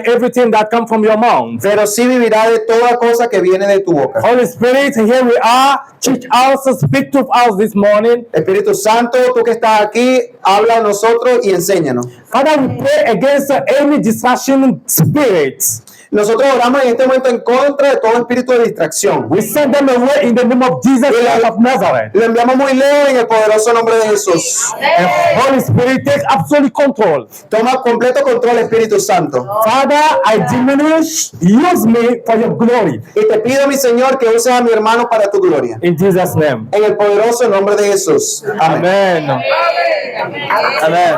everything that comes from your mouth. pero sí vivirá de toda cosa que viene de tu boca. Holy Spirit, here we are. Teach us, speak to us this morning. Espíritu Santo, tú que estás aquí, habla a nosotros y enséñanos. Father, we pray against any distraction spirits. Nosotros oramos en este momento en contra de todo espíritu de distracción. We send them away in the name of Jesus Christ of Nazareth. Lo enviamos muy lejos en el poderoso nombre de Jesús. And Holy Spirit, take absolute control. Toma completo control, Espíritu Santo. Father, I diminish, use me for your glory. Y te pido, mi Señor, que uses a mi hermano para tu gloria. In Jesus' name. En el poderoso nombre de Jesús. Amén. Amen. Amen.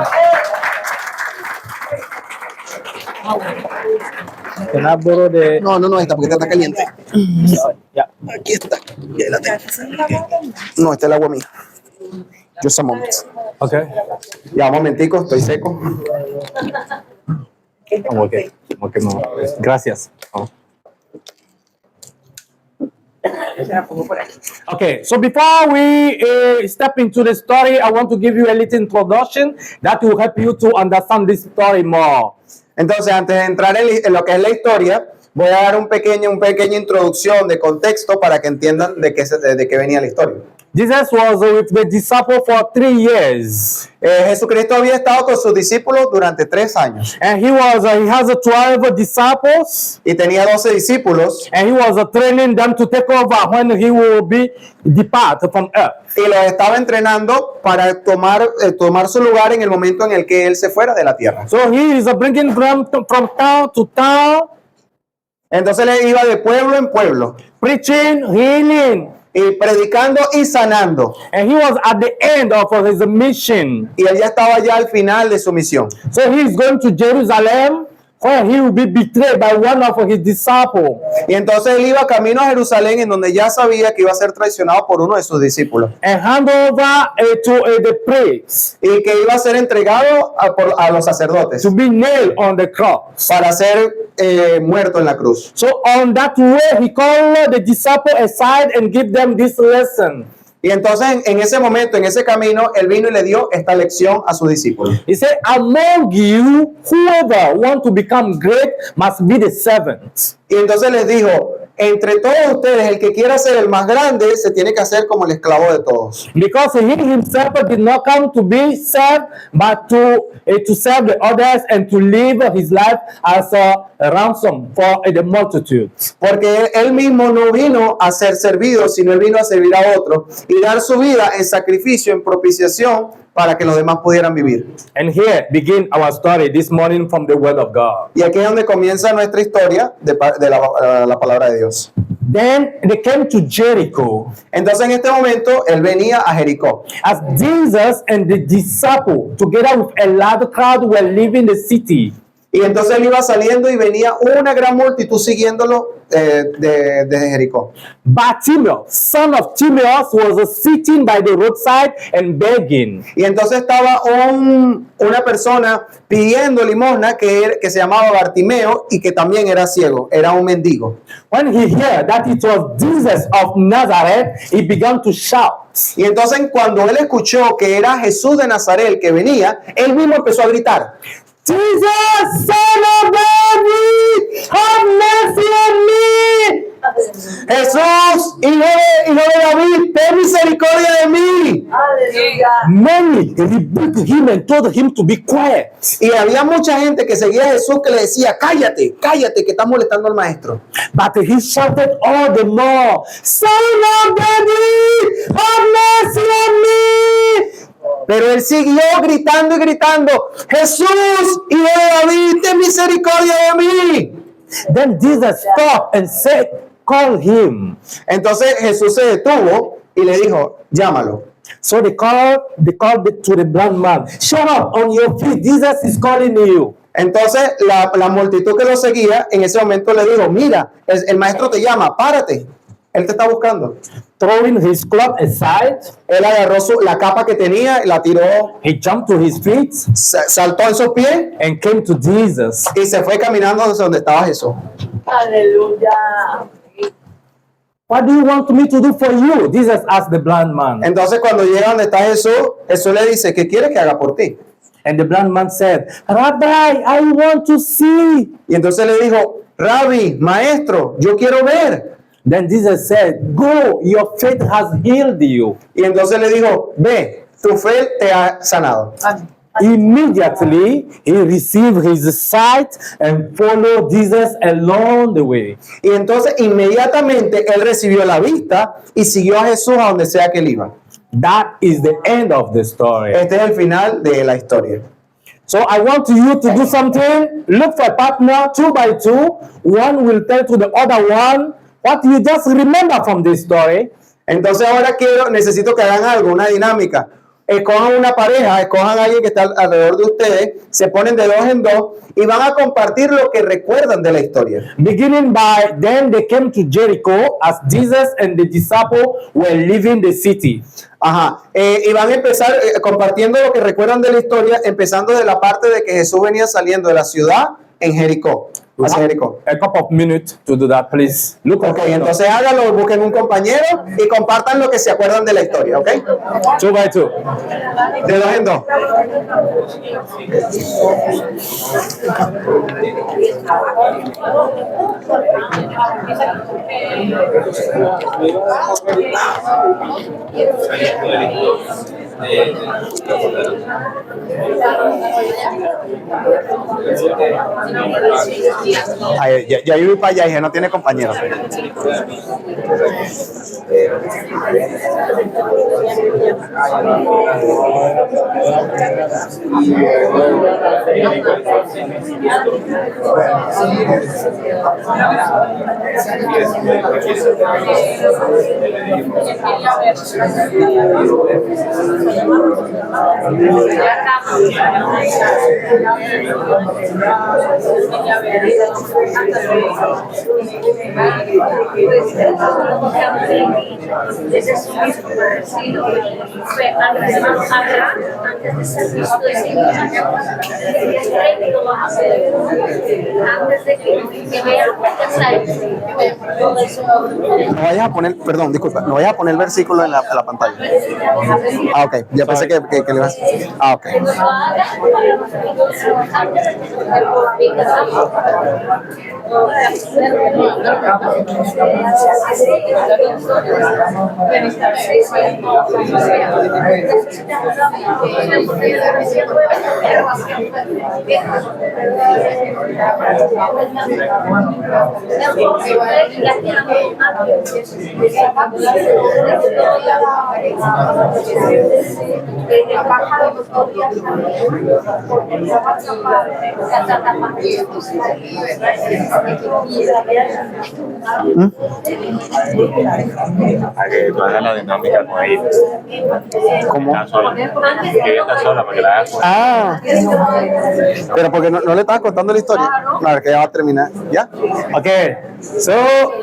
Can I borrow the... No, esta porque está caliente. Yeah. Aquí está. Ya la tengo. No, esta es el agua mía. Just a moment. Okay. Ya, un momentico, estoy seco. Okay. Okay, no. Gracias. Oh. Okay, so before we step into the story, I want to give you a little introduction that will help you to understand this story more. Entonces, antes de entrar en lo que es la historia, voy a dar una pequeña introducción de contexto para que entiendan de qué venía la historia. Jesus was with the disciples for 3 years. Jesucristo había estado con sus discípulos durante 3 años. And he has 12 disciples. Y tenía 12 discípulos. And he was training them to take over when he will depart from earth. Y los estaba entrenando para tomar su lugar en el momento en el que él se fuera de la tierra. So he is bringing them from town to town. Entonces le iba de pueblo en pueblo, Preaching, healing. y predicando y sanando. And he was at the end of his mission. Y él ya estaba ya al final de su misión. So he is going to Jerusalem, where he will be betrayed by one of his disciples. Y entonces él iba camino a Jerusalén, en donde ya sabía que iba a ser traicionado por uno de sus discípulos. And hand over to the priest Y que iba a ser entregado a los sacerdotes to be nailed on the cross. para ser muerto en la cruz. So on that way, he called the disciples aside and give them this lesson. Y entonces en ese momento, en ese camino, él vino y le dio esta lección a sus discípulos. He said, among you, whoever want to become great must be the servant. Y entonces les dijo, entre todos ustedes, el que quiera ser el más grande, se tiene que hacer como el esclavo de todos. Because he himself did not come to be served, but to serve the others and to live his life as a ransom for the multitude. Porque él mismo no vino a ser servido, sino él vino a servir a otros y dar su vida en sacrificio, en propiciación, para que los demás pudieran vivir. And here begin our story this morning from the Word of God. Y aquí es donde comienza nuestra historia de la palabra de Dios. Then they came to Jericho. Entonces en este momento él venía a Jericó. As Jesus and the disciple, together with a large crowd, were leaving the city. Y entonces él iba saliendo y venía una gran multitud siguiéndolo desde Jericó. Bartimaeus, son of Timaeus, was sitting by the roadside and begging. Y entonces estaba una persona pidiendo limosna que se llamaba Bartimeo y que también era ciego, era un mendigo. When he heard that it was Jesus of Nazareth, he began to shout. Y entonces cuando él escuchó que era Jesús de Nazaret el que venía, él mismo empezó a gritar: Jesus, son of David, have mercy on me. Jesús, hijo de David, ten misericordia de mí. Many rebuked him and told him to be quiet. Y había mucha gente que seguía a Jesús que le decía: cállate, cállate, que estás molestando al maestro. But he shouted all the more, Son of David, have mercy on me. Pero él siguió gritando y gritando: Jesús, hijo de David, ten misericordia de mí. Then Jesus stopped and said, call him. Entonces Jesús se detuvo y le dijo: llámalo. So they called to the blind man. Shut up, on your feet, Jesus is calling you. Entonces la multitud que lo seguía en ese momento le dijo: mira, el maestro te llama, párate, él te está buscando. Throwing his cloth aside, él agarró la capa que tenía, la tiró, he jumped to his feet, saltó en sus pies and came to Jesus. Y se fue caminando hacia donde estaba Jesús. Aleluya. What do you want me to do for you? Jesus asked the blind man. Entonces cuando llega donde está Jesús, Jesús le dice: ¿qué quieres que haga por ti? And the blind man said, Rabbi, I want to see. Y entonces le dijo, Rabbi, maestro, yo quiero ver. Then Jesus said, go, your faith has healed you. Y entonces le dijo, ve, tu fe te ha sanado. Immediately, he received his sight and followed Jesus along the way. Y entonces inmediatamente él recibió la vista y siguió a Jesús a donde sea que él iba. That is the end of the story. Este es el final de la historia. So I want you to do something. Look for a partner, 2 by 2. One will tell to the other one what you just remember from this story. Entonces ahora necesito que hagan algo, una dinámica. Escojan una pareja, escojan a alguien que está alrededor de ustedes, se ponen de 2 en 2 y van a compartir lo que recuerdan de la historia. Beginning by, then they came to Jericho as Jesus and the disciples were leaving the city. Ajá. Y van a empezar compartiendo lo que recuerdan de la historia, empezando de la parte de que Jesús venía saliendo de la ciudad en Jericó. Hacia Jericó. A couple of minutes to do that, please. Look Ok, entonces háganlo, busquen un compañero y compartan lo que se acuerdan de la historia, ¿ok? 2 by 2. De 2 en 2. Ay, ya yo voy para allá y ya no tiene compañero. No vayas a poner, perdón, disculpa, no vayas a poner el versículo en la pantalla. Ah, ok, ya pensé que le ibas. Ah, ok. A que tú hagas la dinámica con ella. ¿Cómo? Está sola. Que ella está sola para que la hagas. Ah, pero porque no le estabas contando la historia. No, que ya va a terminar. ¿Ya? Okay. So,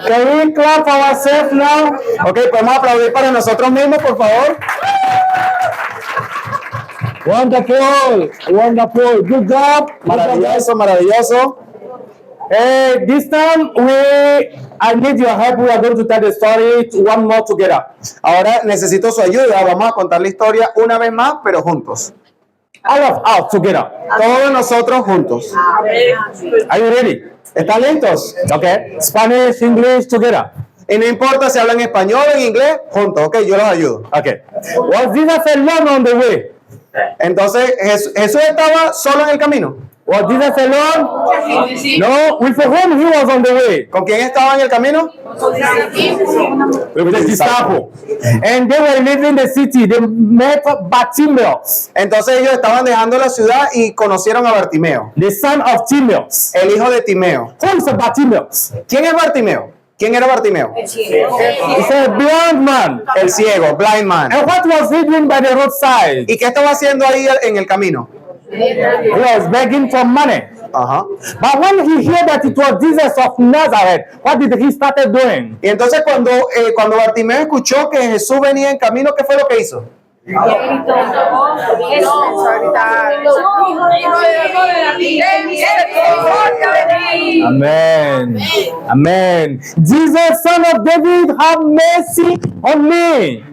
can we clap for ourselves now? Ok, podemos aplaudir para nosotros mismos, por favor. Wonderful. Wonderful. Good job. Maravilloso, maravilloso. This time I need your help. We are going to tell the story one more together. Ahora necesito su ayuda. Vamos a contar la historia una vez más, pero juntos. All of us together. Todos nosotros juntos. Are you ready? ¿Están listos? Okay. Spanish, English, together. Y no importa si hablan español o en inglés, juntos. Ok, yo los ayudo. Okay. Was Jesus alone on the way? Entonces, Jesús estaba solo en el camino. Was Jesus alone? No. With whom he was on the way? ¿Con quién estaba en el camino? With the disciple. And they were leaving the city. They met Bartimaeus, Entonces ellos estaban dejando la ciudad y conocieron a Bartimeo, the son of Timaeus. el hijo de Timeo. Who is Bartimaeus? ¿Quién es Bartimeo? ¿Quién era Bartimeo? He's a blind man. El ciego, blind man. And what was he doing by the roadside? ¿Y qué estaba haciendo ahí en el camino? He was begging for money. Ajá. But when he heard that it was Jesus of Nazareth, what did he started doing? Y entonces cuando Bartimeo escuchó que Jesús venía en camino, ¿qué fue lo que hizo? Amen. Amen. Jesus, son of David, have mercy on me.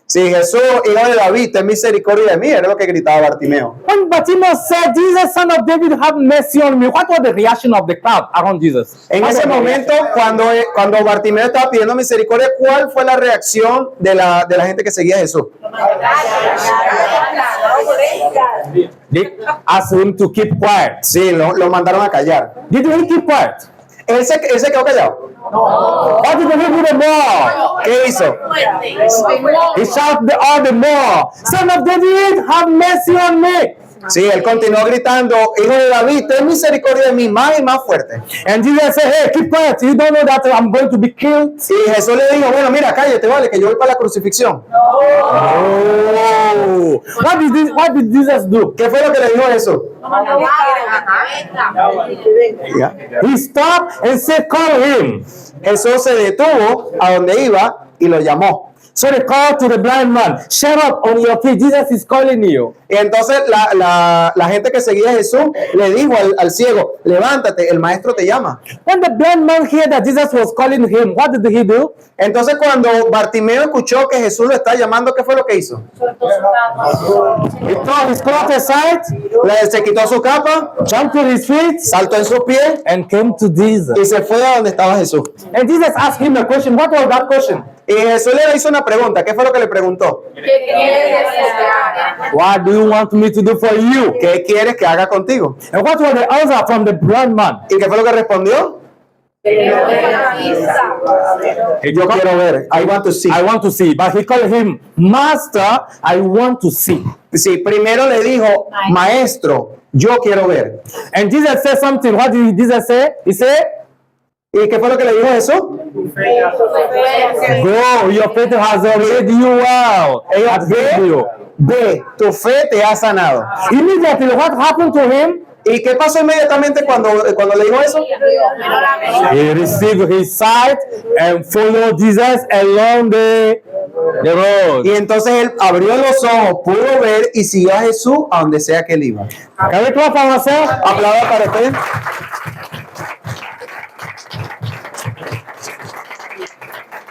Sí, Sí, Jesús, hijo de David, ten misericordia de mí, era lo que gritaba Bartimeo. When Bartimaeus said, Jesus, son of David, have mercy on me, what was the reaction of the crowd around Jesus? En What ese was the momento, cuando Bartimeo estaba pidiendo misericordia, ¿cuál fue la reacción de la gente que seguía a Jesús? They asked him to keep quiet. Sí, lo mandaron a callar. Did he keep quiet? Él se quedó callado. What did he do the more? ¿Qué hizo? He shouted all the more, Son of David, have mercy on me. Sí, él continuó gritando, hijo de David, ten misericordia de mí, más y más fuerte. And Jesus said, hey, keep quiet. You don't know that I'm going to be killed? Y Jesús le dijo, bueno, mira, cállate, vale, que yo voy para la crucifixión. Oh. What did Jesus do? ¿Qué fue lo que le dijo Jesús? Ya. He stopped and said, call him. Jesús se detuvo a donde iba y lo llamó. So they called to the blind man, shut up on your feet, Jesus is calling you. Y entonces la gente que seguía a Jesús le dijo al ciego, levántate, el maestro te llama. When the blind man heard that Jesus was calling him, what did he do? Entonces cuando Bartimeo escuchó que Jesús lo está llamando, ¿qué fue lo que hizo? He threw his cloth aside, Se quitó su capa, jumped to his feet, saltó en sus pies and came to Jesus. y se fue a donde estaba Jesús. And Jesus asked him a question. What was that question? Y Jesús le hizo una pregunta. ¿Qué fue lo que le preguntó? What do you want me to do for you? ¿Qué quieres que haga contigo? And what was the answer from the blind man? ¿Y qué fue lo que respondió? Yo quiero ver. I want to see. I want to see. But he called him, Master, I want to see. Sí, primero le dijo, maestro, yo quiero ver. And Jesus said something. What did Jesus say? He said, ¿Y qué fue lo que le dijo Jesús? go, your faith has made you well. It has healed you. Ve, tu fe te ha sanado. Immediately, what happened to him? ¿Y qué pasó inmediatamente cuando le dijo eso? He received his sight and followed Jesus along the road. Y entonces él abrió los ojos, pudo ver y siguió a Jesús a donde sea que él iba. Can we clap for ourselves? Aplauda para usted.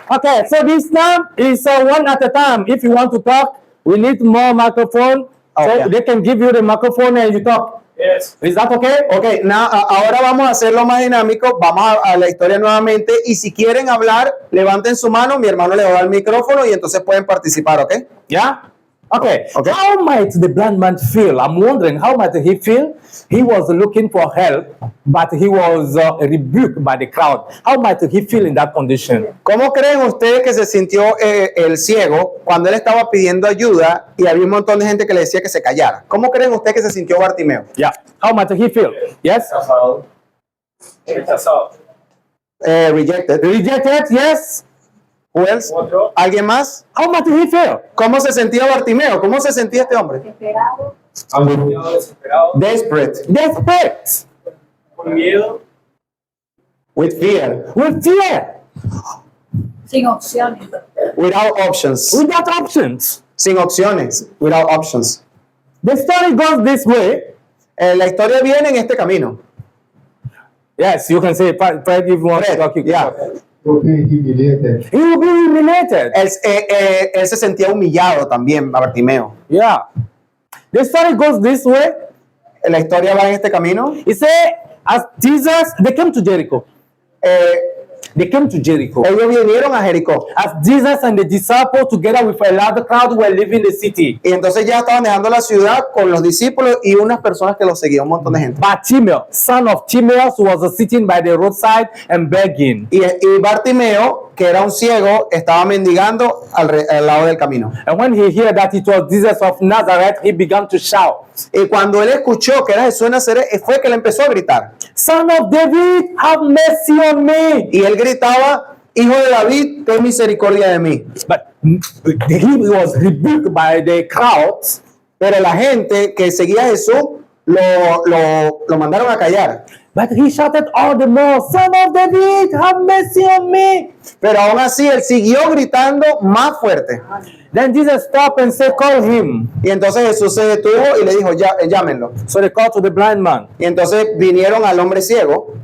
Okay, so this time is one at a time. If you want to talk, we need more microphone. Okay. So they can give you the microphone and you talk. Yes. Is that okay? Ok, ahora vamos a hacerlo más dinámico, vamos a la historia nuevamente y si quieren hablar, levanten su mano, mi hermano le va a dar el micrófono y entonces pueden participar, ¿ok? Yeah? Okay. Okay. How might the blind man feel? I'm wondering, how might he feel? He was looking for help, but he was rebuked by the crowd. How might he feel in that condition? ¿Cómo creen ustedes que se sintió el ciego cuando él estaba pidiendo ayuda y había un montón de gente que le decía que se callara? ¿Cómo creen ustedes que se sintió Bartimeo? Yeah. How might he feel? Yes? Rechazado. Rejected. Rejected? Yes? Who else? Otro. ¿Alguien más? How might he feel? ¿Cómo se sentía Bartimeo? ¿Cómo se sentía este hombre? Angustiado, desesperado. Desperate. Desperate. Con miedo. With fear. With fear. Sin opciones. Without options. Without options. Sin opciones. Without options. The story goes this way. La historia viene en este camino. Yes, you can say, Fred, if you want to talk. You can Yeah. talk. Humiliated. He will be humiliated. Él se sentía humillado también, Bartimeo. Yeah. The story goes this way. La historia va en este camino. He said, as Jesus, they came to Jericho. They came to Jericho. Ellos vinieron a Jericó. As Jesus and the disciples, together with a large crowd, were leaving the city. Y entonces ya estaban dejando la ciudad con los discípulos y unas personas que los seguían, un montón de gente. Bartimaeus, son of Timaeus, was sitting by the roadside and begging. Y Bartimeo, que era un ciego, estaba mendigando al lado del camino. And when he heard that it was Jesus of Nazareth, he began to shout, Y cuando él escuchó que era Jesús de Nazaret, fue que le empezó a gritar. Son of David, have mercy on me. Y él gritaba, hijo de David, ten misericordia de mí. But he was rebuked by the crowds. Pero la gente que seguía a Jesús lo mandaron a callar. But he shouted all the more, Son of David, have mercy on me. Pero aún así él siguió gritando más fuerte. Then Jesus stopped and said, call him. Y entonces Jesús se detuvo y le dijo, llámenlo. So they called to the blind man. Y entonces vinieron al hombre ciego.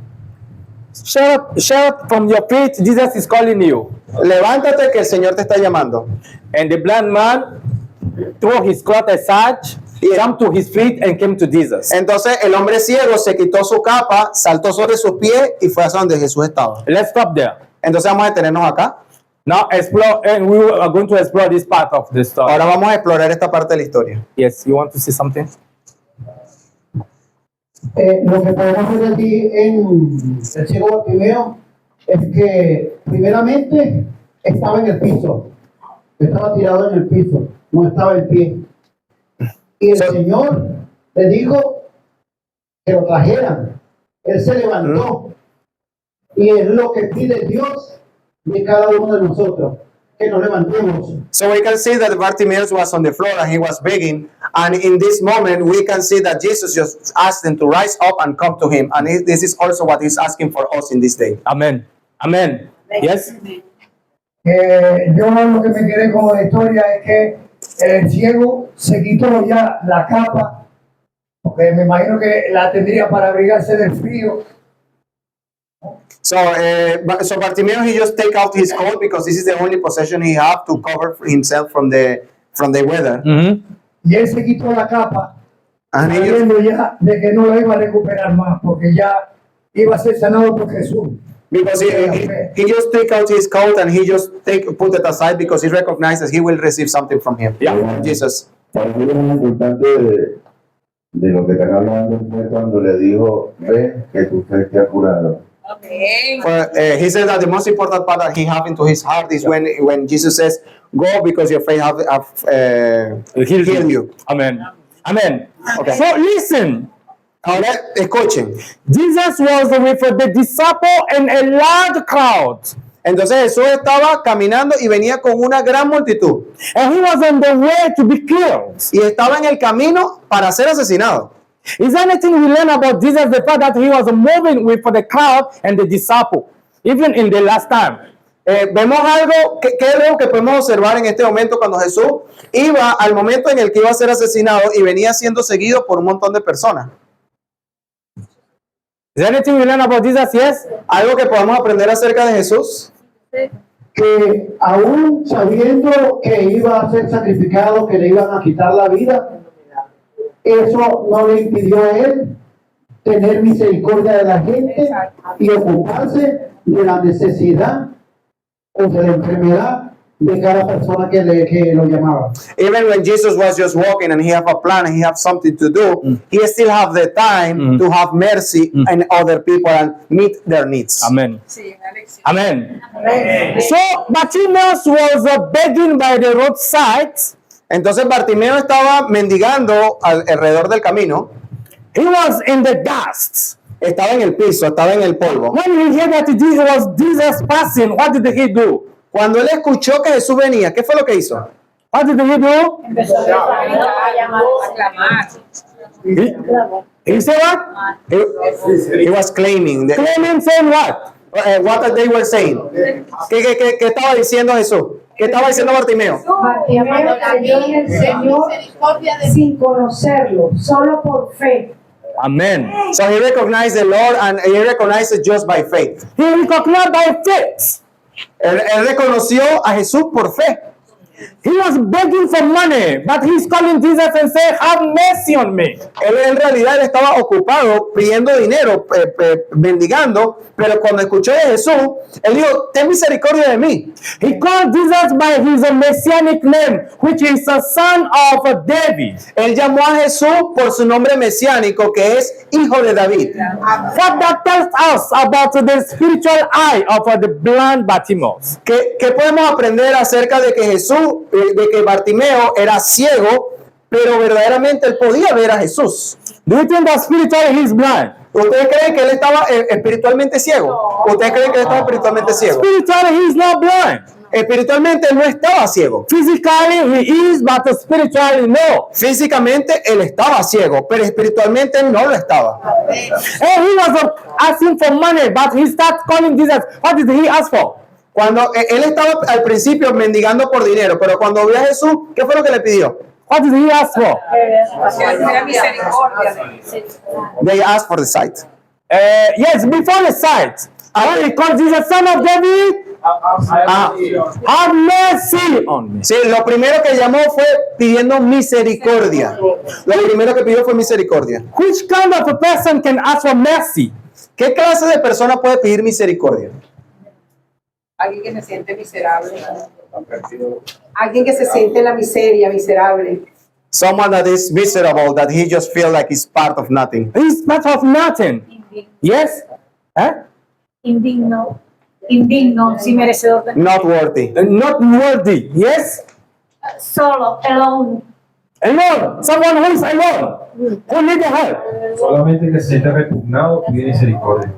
Shout from your feet, Jesus is calling you. Levántate que el Señor te está llamando. And the blind man threw his cloth aside, jumped to his feet, and came to Jesus. Entonces el hombre ciego se quitó su capa, saltó sobre sus pies y fue hacia donde Jesús estaba. Let's stop there. Entonces vamos a detenernos acá. Now explore, and we are going to explore this part of the story. Ahora vamos a explorar esta parte de la historia. Yes, you want to see something? Lo que podemos ver aquí en el ciego Bartimeo es que primeramente estaba en el piso, estaba tirado en el piso, no estaba en pie. Y el Señor le dijo que lo trajeran. Él se levantó y es lo que pide Dios de cada uno de nosotros, que nos levantemos. So we can see that Bartimaeus was on the floor and he was begging. And in this moment, we can see that Jesus just asked him to rise up and come to him. And this is also what he's asking for us in this day. Amen. Amen. Yes? Yo lo que me quedé con la historia es que el ciego se quitó ya la capa, porque me imagino que la tendría para abrigarse del frío. So Bartimaeus, he just take out his coat because this is the only possession he have to cover himself from the weather. Y él se quitó la capa, And he just, sabiendo ya de que no la iba a recuperar más, porque ya iba a ser sanado por Jesús. because he just take out his coat and he just put it aside because he recognizes he will receive something from him. Yeah. Jesus. Para mí lo más importante de lo que están hablando fue cuando le dijo, ve que tu fe te ha curado. He said that the most important part that he have into his heart is when Jesus says, go because your faith have healed you. Amen. Amen. Okay. So listen, Ahora escuchen. Jesus was with the disciple and a large crowd, Entonces Jesús estaba caminando y venía con una gran multitud. and he was on the way to be killed. Y estaba en el camino para ser asesinado. Is there anything we learn about Jesus? The fact that he was moving with the crowd and the disciple, even in the last time. Vemos algo, ¿qué es lo que podemos observar en este momento cuando Jesús iba al momento en el que iba a ser asesinado y venía siendo seguido por un montón de personas? Is there anything we learn about Jesus? Yes. Algo que podamos aprender acerca de Jesús, Que aún sabiendo que iba a ser sacrificado, que le iban a quitar la vida, eso no le impidió a él tener misericordia de la gente y ocuparse de la necesidad o de la enfermedad de cada persona que lo llamaba. even when Jesus was just walking and he have a plan and he have something to do, he still have the time to have mercy on other people and meet their needs. Amen. Amen. So Bartimaeus was begging by the roadside. Entonces Bartimeo estaba mendigando alrededor del camino, He was in the dust. estaba en el piso, estaba en el polvo. When he heard that it was Jesus passing, what did he do? Cuando él escuchó que Jesús venía, ¿qué fue lo que hizo? What did he do? Empezó a llamar, a clamar. He said what? He was claiming. Claiming saying what? What they were saying. ¿Qué estaba diciendo Jesús? ¿Qué estaba diciendo Bartimeo? Bartimeo creyó en el Señor sin conocerlo, solo por fe. Amen. So he recognized the Lord and he recognized it just by faith. He recognized by faith. Él reconoció a Jesús por fe. He was begging for money, but he's calling Jesus and saying, have mercy on me. Él en realidad estaba ocupado pidiendo dinero, mendigando, pero cuando escuchó de Jesús, él dijo, ten misericordia de mí. He called Jesus by his messianic name, which is the son of David. Él llamó a Jesús por su nombre mesiánico, que es Hijo de David. What that tells us about the spiritual eye of the blind Bartimaeus. ¿Qué podemos aprender acerca de que Jesús, de que Bartimeo era ciego, pero verdaderamente él podía ver a Jesús? Do you think that spiritually he's blind? ¿Ustedes creen que él estaba espiritualmente ciego? ¿Ustedes creen que él estaba espiritualmente ciego? Spiritually he's not blind. Espiritualmente él no estaba ciego. Physically he is, but spiritually no. Físicamente él estaba ciego, pero espiritualmente él no lo estaba. And he was asking for money, but he started calling Jesus. What did he ask for? Cuando él estaba al principio mendigando por dinero, pero cuando vio a Jesús, ¿qué fue lo que le pidió? What did he ask for? They asked for the sight. Yes, before the sight. When he called Jesus son of David, have mercy on me. Sí, lo primero que llamó fue pidiendo misericordia. Lo primero que pidió fue misericordia. Which kind of a person can ask for mercy? ¿Qué clase de persona puede pedir misericordia? Alguien que se siente miserable. Alguien que se siente en la miseria, miserable. Someone that is miserable, that he just feels like he's part of nothing. He's part of nothing. Yes? Huh? Indigno, sin merecedor de Not worthy. Not worthy. Yes? solo, alone. Alone. Someone who is alone. Who needs help. Solamente que se siente repugnado pide misericordia.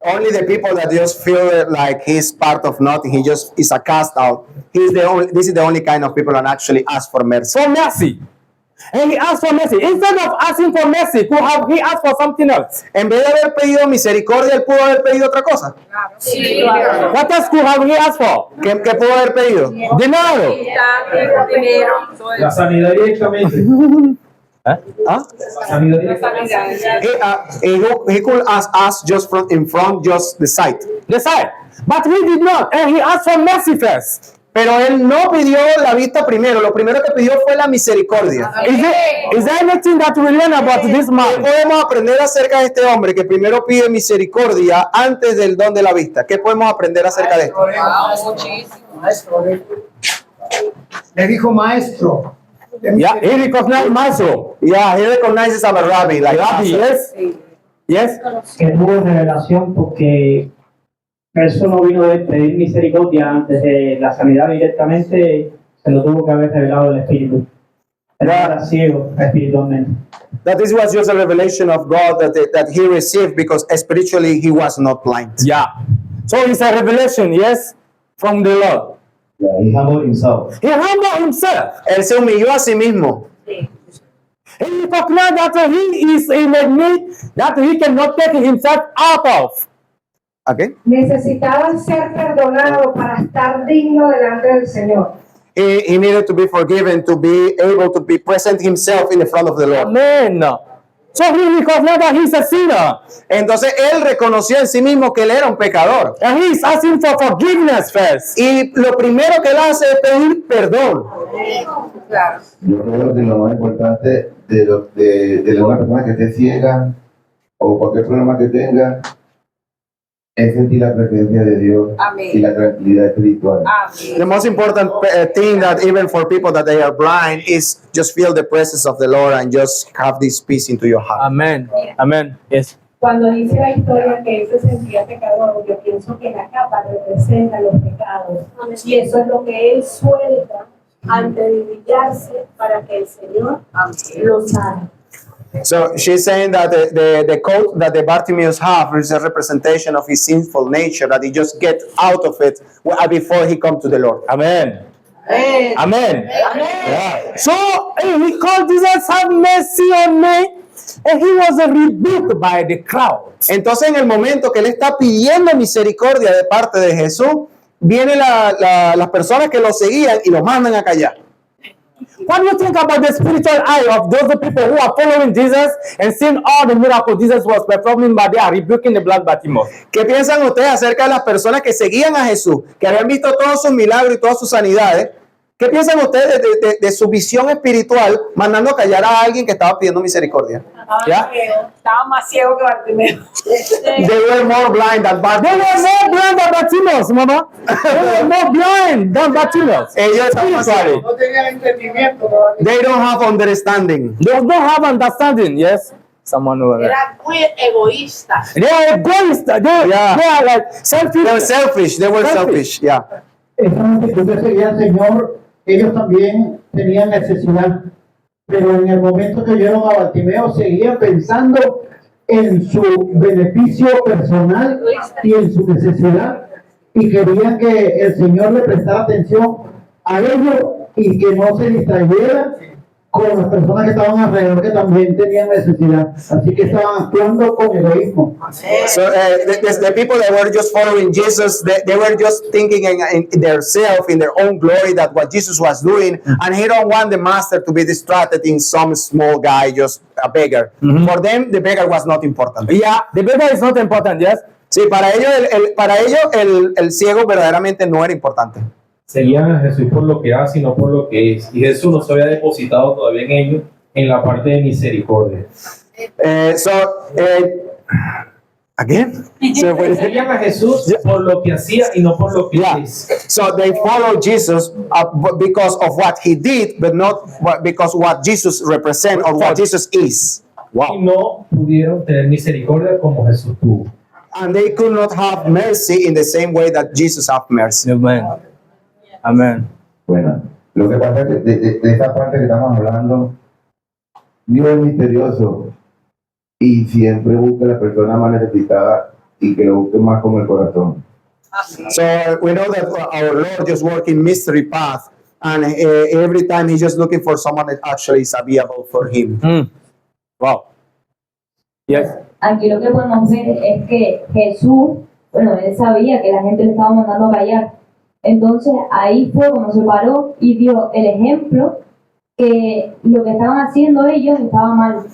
Only the people that just feel like he's part of nothing, he just is a cast out. This is the only kind of people that actually ask for mercy. For mercy. And he asked for mercy. Instead of asking for mercy, he asked for something else. En vez de haber pedido misericordia, él pudo haber pedido otra cosa. Sí. What else could have he asked for? ¿Qué pudo haber pedido? Dinero. Dinero. La sanidad directamente. ¿Ah? La sanidad directamente. He could ask just in front, just the sight. The side. But he did not. And he asked for mercy first. Pero él no pidió la vista primero. Lo primero que pidió fue la misericordia. Is there anything that we learn about this ¿Qué man? podemos aprender acerca de este hombre que primero pide misericordia antes del don de la vista? ¿Qué podemos aprender acerca de esto? Muchísimo. Le dijo maestro. Yeah, he recognized Maestro. Yeah, he recognizes a rabbi. Like Rabbi, yes. Yes. Que tuvo revelación porque eso no vino de pedir misericordia antes de la sanidad directamente, se lo tuvo que haber revelado el Espíritu. Era ciego espiritualmente. That this was just a revelation of God that he received because spiritually he was not blind. Yeah. So it's a revelation, yes, from the Lord. Yeah, he humbled himself. He humbled himself. Él se humilló a sí mismo. He recognized that he is in a need that he cannot take himself out of. Okay. Necesitaba ser perdonado para estar digno delante del Señor. He needed to be forgiven to be able to be present himself in the front of the Lord. Amen. So he recognized that he's a sinner. Entonces él reconoció en sí mismo que él era un pecador. And he's asking for forgiveness first. Y lo primero que él hace es pedir perdón. Claro. Yo creo que lo más importante de una persona que esté ciega o cualquier problema que tenga es sentir la presencia de Dios Amén. y la tranquilidad espiritual. The most important thing that even for people that they are blind is just feel the presence of the Lord and just have this peace into your heart. Amen. Amen. Yes. Cuando dice la historia que él se sentía pecador, yo pienso que la capa representa los pecados. Y eso es lo que él suelta antes de humillarse para que el Señor lo sane. So she's saying that the coat that the Bartimaeus have is a representation of his sinful nature, that he just get out of it before he come to the Lord. Amen. Amén. Amen. Yeah. So he called Jesus, have mercy on me. And he was rebuked by the crowd. Entonces en el momento que él está pidiendo misericordia de parte de Jesús, vienen las personas que lo seguían y lo mandan a callar. What do you think about the spiritual eye of those people who are following Jesus and seeing all the miracles Jesus was performing, but they are rebuking the blind Bartimaeus? ¿Qué piensan ustedes acerca de las personas que seguían a Jesús, que habían visto todos sus milagros y todas sus sanidades? ¿Qué piensan ustedes de su visión espiritual mandando a callar a alguien que estaba pidiendo misericordia? Yeah. Estaba más ciego que Bartimeo. They were more blind than They Bartimaeus. were more blind than Bartimaeus, Mama. They were more blind than Bartimaeus. Ellos estaban más ciegos. Spiritually. No tenía entendimiento. They don't have understanding. They don't have understanding. Yes. Someone over there. Era muy egoísta. They are egoist. They are like They were selfish. selfish. They were selfish. Yeah. Esa multitud que seguía al Señor, ellos también tenían necesidad. Pero en el momento que oyeron a Bartimeo, seguían pensando en su beneficio personal y en su necesidad. Y querían que el Señor le prestara atención a ellos y que no se distrayera con las personas que estaban alrededor que también tenían necesidad. Así que estaban actuando con egoísmo. So the people that were just following Jesus, they were just thinking in themselves, in their own glory, that what Jesus was doing, and he don't want the master to be distracted in some small guy, just a beggar. For them, the beggar was not important. Yeah, the beggar is not important. Yes. Sí, para ellos el ciego verdaderamente no era importante. Seguían a Jesús por lo que hace y no por lo que es. Y Jesús no se había depositado todavía en ellos en la parte de misericordia. Again? Seguían a Jesús por lo que hacía y no por lo que Yeah. es. So they followed Jesus because of what he did, but not because what Jesus represents or what Jesus is. Y no pudieron tener misericordia como Jesús tuvo. And they could not have mercy in the same way that Jesus had mercy. Amen. Amen. Bueno, lo que pasa es que de esta parte que estamos hablando, Dios es misterioso y siempre busca a la persona más necesitada y que lo busque más con el corazón. So we know that our Lord just works in mystery path, and every time he's just looking for someone that actually is available for him. Wow. Yes. Aquí lo que podemos ver es que Jesús, bueno, él sabía que la gente le estaba mandando a callar. Entonces ahí fue cuando se paró y dio el ejemplo que lo que estaban haciendo ellos estaba mal.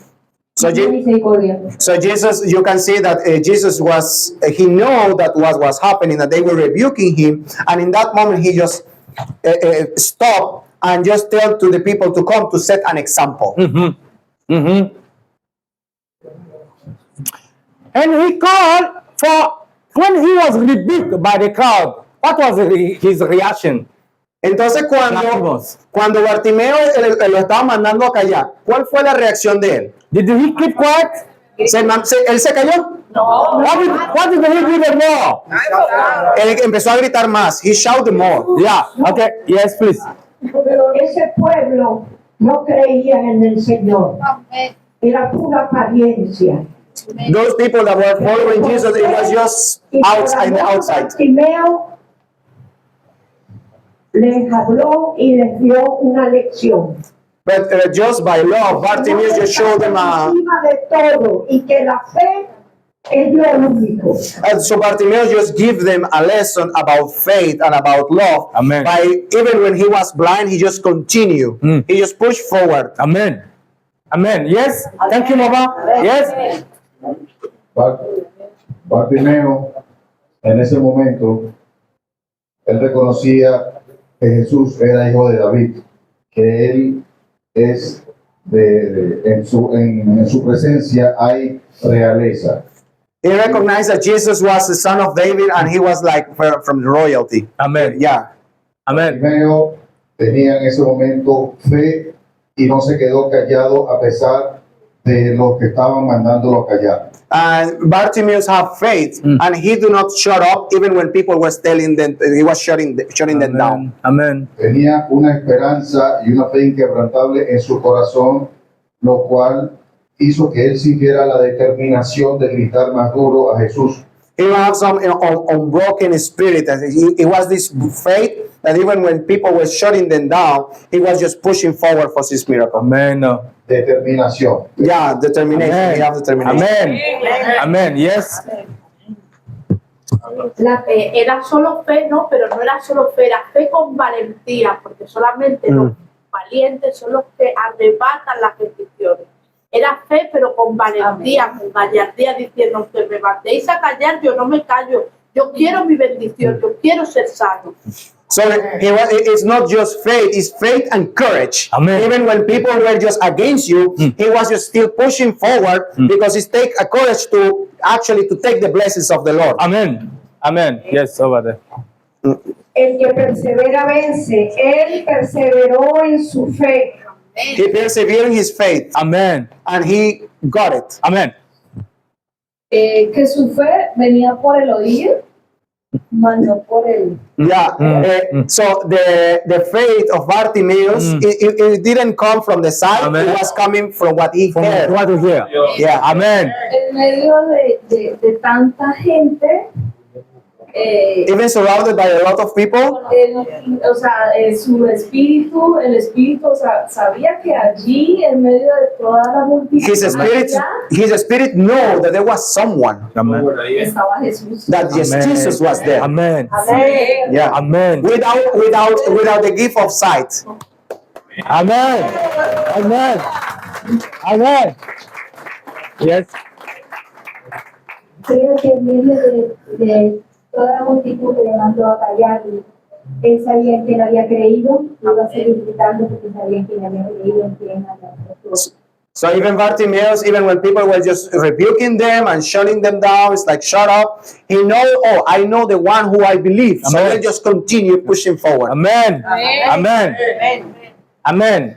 So, No misericordia. So Jesus, you can see that Jesus was, he knew that what was happening, that they were rebuking him, and in that moment he just stopped and just tell to the people to come to set an example. And he called for when he was rebuked by the crowd. What was his reaction? Entonces cuando Bartimeo lo estaba mandando a callar, ¿cuál fue la reacción de él? Did he keep quiet? ¿Él se cayó? No. What did he do the more? Él empezó a gritar más. He shouted more. Yeah. Okay. Yes, please. Pero ese pueblo no creía en el Señor. Era pura apariencia. Those people that were following Jesus, it was just outside the outside. Bartimeo les habló y les dio una lección. But just by love, Bartimaeus just showed them Encima de todo y que la fe es lo único. and so Bartimaeus just give them a lesson about faith and about love. Amen. By even when he was blind, he just continued. He just pushed forward. Amen. Amen. Yes. Thank you, Mama. Yes. Bartimeo, en ese momento, él reconocía que Jesús era hijo de David, que él es en su presencia hay realeza. He recognized that Jesus was the son of David and he was like from royalty. Amen. Yeah. Amen. Bartimeo tenía en ese momento fe y no se quedó callado a pesar de los que estaban mandándolo a callar. And Bartimaeus had faith, and he did not shut up even when people were telling them. He was shutting them down. Amen. Tenía una esperanza y una fe inquebrantable en su corazón, lo cual hizo que él sintiera la determinación de gritar más duro a Jesús. He had some unbroken spirit. It was this faith that even when people were shutting them down, he was just pushing forward for his miracle. Amen. Determinación. Yeah, determination. Amen. He had determination. Amen. Amen. Yes. Era solo fe, no, pero no era solo fe, era fe con valentía, porque solamente los valientes son los que arrebatan las bendiciones. Era fe, pero con valentía, con gallardía, diciendo que me mandéis a callar, yo no me callo. Yo quiero mi bendición, yo quiero ser sano. So it's not just faith, it's faith and courage. Amen. Even when people were just against you, he was just still pushing forward because it takes a courage to actually to take the blessings of the Lord. Amen. Amen. Yes, over there. El que persevera vence. Él perseveró en su fe. He persevered in his faith. Amen. And he got it. Amen. Que su fe venía por el oír, mas no por el... Yeah. So the faith of Bartimaeus, it didn't come from the sight. Amen. It was coming from what he heard. What to hear? Yeah. Amen. En medio de tanta gente, Even surrounded by a lot of people, o sea, su espíritu, el espíritu, o sea, sabía que allí, en medio de toda la multitud, his spirit knew that there was someone. Amen. estaba Jesús. That Jesus was there. Amen. Amén. Yeah. Amen. Without the gift of sight. Amen. Amen. Amen. Yes. creo que en medio de toda la multitud que le mandó a callar, él sabía que él había creído, y iba a seguir gritando porque sabía que él había creído en quien había creído. So even Bartimaeus, even when people were just rebuking them and shutting them down, it's like, shut up. He knows, oh, I know the one who I believe. So Amen. he'll just continue pushing forward. Amen. Amen. Amen. Amén.